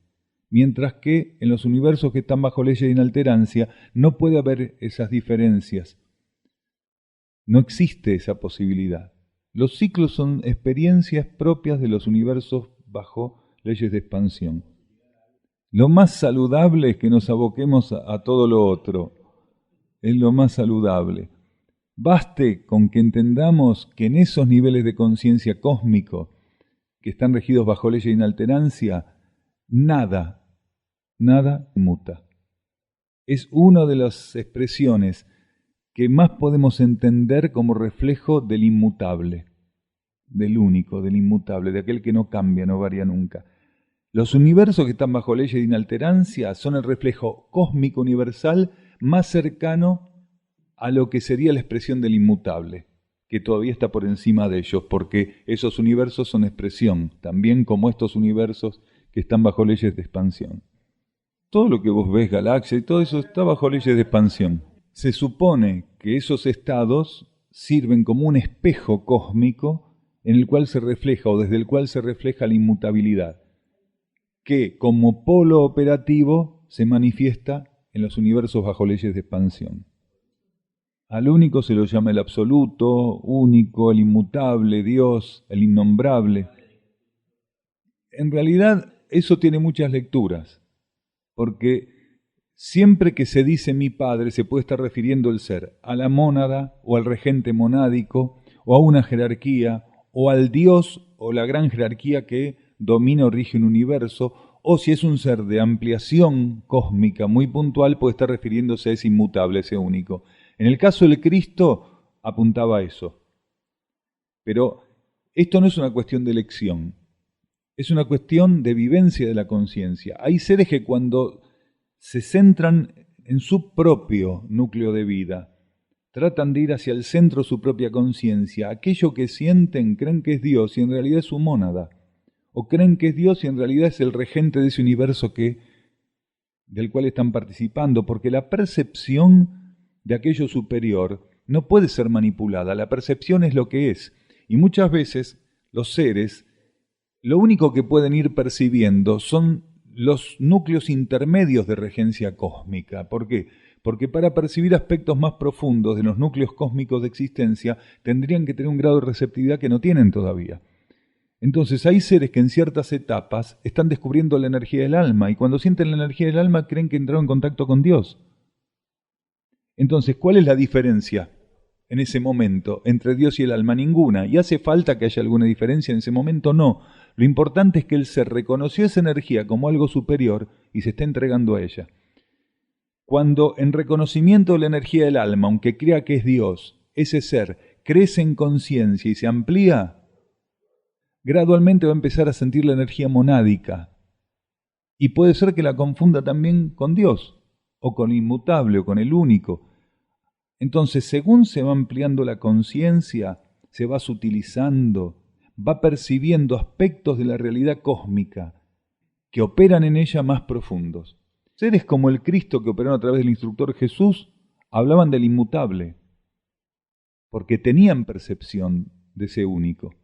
Mientras que en los universos que están bajo leyes de inalterancia no puede haber esas diferencias. No existe esa posibilidad. Los ciclos son experiencias propias de los universos bajo leyes de expansión. Lo más saludable es que nos aboquemos a todo lo otro. Es lo más saludable. Baste con que entendamos que en esos niveles de conciencia cósmico que están regidos bajo leyes de inalterancia, nada muta. Es una de las expresiones que más podemos entender como reflejo del inmutable, del único, del inmutable, de aquel que no cambia, no varía nunca. Los universos que están bajo leyes de inalterancia son el reflejo cósmico universal más cercano a lo que sería la expresión del inmutable, que todavía está por encima de ellos, porque esos universos son expresión, también como estos universos que están bajo leyes de expansión. Todo lo que vos ves, galaxia y todo eso, está bajo leyes de expansión. Se supone que esos estados sirven como un espejo cósmico en el cual se refleja o desde el cual se refleja la inmutabilidad, que como polo operativo se manifiesta en los universos bajo leyes de expansión. Al único se lo llama el absoluto, único, el inmutable, Dios, el innombrable. En realidad eso tiene muchas lecturas, porque siempre que se dice mi padre se puede estar refiriendo el ser a la mónada o al regente monádico o a una jerarquía o al Dios o la gran jerarquía que domina o rige un universo, o si es un ser de ampliación cósmica muy puntual puede estar refiriéndose a ese inmutable, ese único. En el caso del Cristo apuntaba a eso. Pero esto no es una cuestión de elección, es una cuestión de vivencia de la conciencia. Hay seres que cuando se centran en su propio núcleo de vida, tratan de ir hacia el centro de su propia conciencia. Aquello que sienten creen que es Dios y en realidad es su mónada. O creen que es Dios y en realidad es el regente de ese universo del cual están participando, porque la percepción de aquello superior no puede ser manipulada. La percepción es lo que es. Y muchas veces los seres, lo único que pueden ir percibiendo son los núcleos intermedios de regencia cósmica. ¿Por qué? Porque para percibir aspectos más profundos de los núcleos cósmicos de existencia tendrían que tener un grado de receptividad que no tienen todavía. Entonces hay seres que en ciertas etapas están descubriendo la energía del alma y cuando sienten la energía del alma creen que entraron en contacto con Dios. Entonces, ¿cuál es la diferencia en ese momento entre Dios y el alma? Ninguna. ¿Y hace falta que haya alguna diferencia en ese momento? No. Lo importante es que el ser reconoció esa energía como algo superior y se está entregando a ella. Cuando en reconocimiento de la energía del alma, aunque crea que es Dios, ese ser crece en conciencia y se amplía, gradualmente va a empezar a sentir la energía monádica. Y puede ser que la confunda también con Dios, o con el inmutable, o con el único. Entonces, según se va ampliando la conciencia, se va sutilizando, va percibiendo aspectos de la realidad cósmica que operan en ella más profundos. Seres como el Cristo que operaron a través del instructor Jesús hablaban del inmutable, porque tenían percepción de ese único.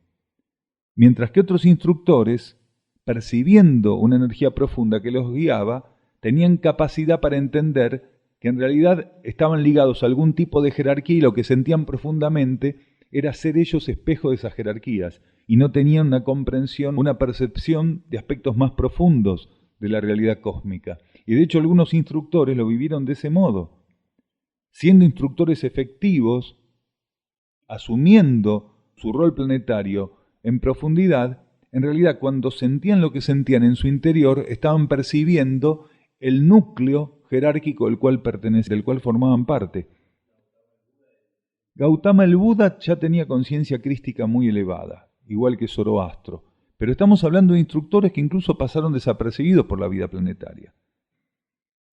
Mientras que otros instructores, percibiendo una energía profunda que los guiaba, tenían capacidad para entender que en realidad estaban ligados a algún tipo de jerarquía y lo que sentían profundamente era ser ellos espejo de esas jerarquías y no tenían una comprensión, una percepción de aspectos más profundos de la realidad cósmica. Y de hecho algunos instructores lo vivieron de ese modo, siendo instructores efectivos, asumiendo su rol planetario en profundidad. En realidad, cuando sentían lo que sentían en su interior, estaban percibiendo el núcleo jerárquico del cual formaban parte. Gautama el Buda ya tenía conciencia crística muy elevada, igual que Zoroastro, pero estamos hablando de instructores que incluso pasaron desapercibidos por la vida planetaria.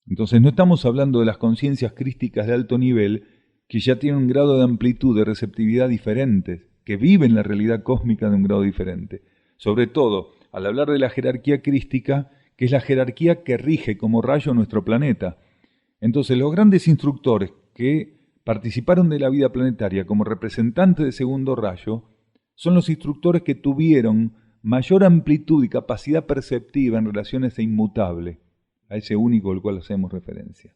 Entonces no estamos hablando de las conciencias crísticas de alto nivel que ya tienen un grado de amplitud, de receptividad diferentes, que viven la realidad cósmica de un grado diferente. Sobre todo, al hablar de la jerarquía crística, que es la jerarquía que rige como rayo nuestro planeta. Entonces, los grandes instructores que participaron de la vida planetaria como representantes de segundo rayo, son los instructores que tuvieron mayor amplitud y capacidad perceptiva en relación a ese inmutable, a ese único al cual hacemos referencia.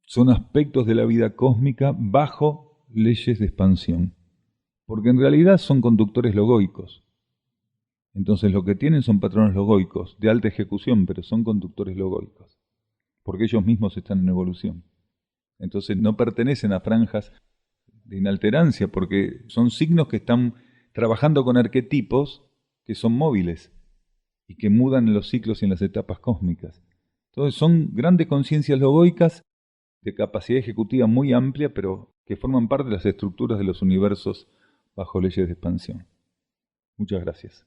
Son aspectos de la vida cósmica bajo leyes de expansión, porque en realidad son conductores logoicos. Entonces lo que tienen son patrones logoicos, de alta ejecución, pero son conductores logoicos, porque ellos mismos están en evolución. Entonces no pertenecen a franjas de inalterancia, porque son signos que están trabajando con arquetipos que son móviles y que mudan en los ciclos y en las etapas cósmicas. Entonces son grandes conciencias logoicas de capacidad ejecutiva muy amplia, pero que forman parte de las estructuras de los universos bajo leyes de expansión. Muchas gracias.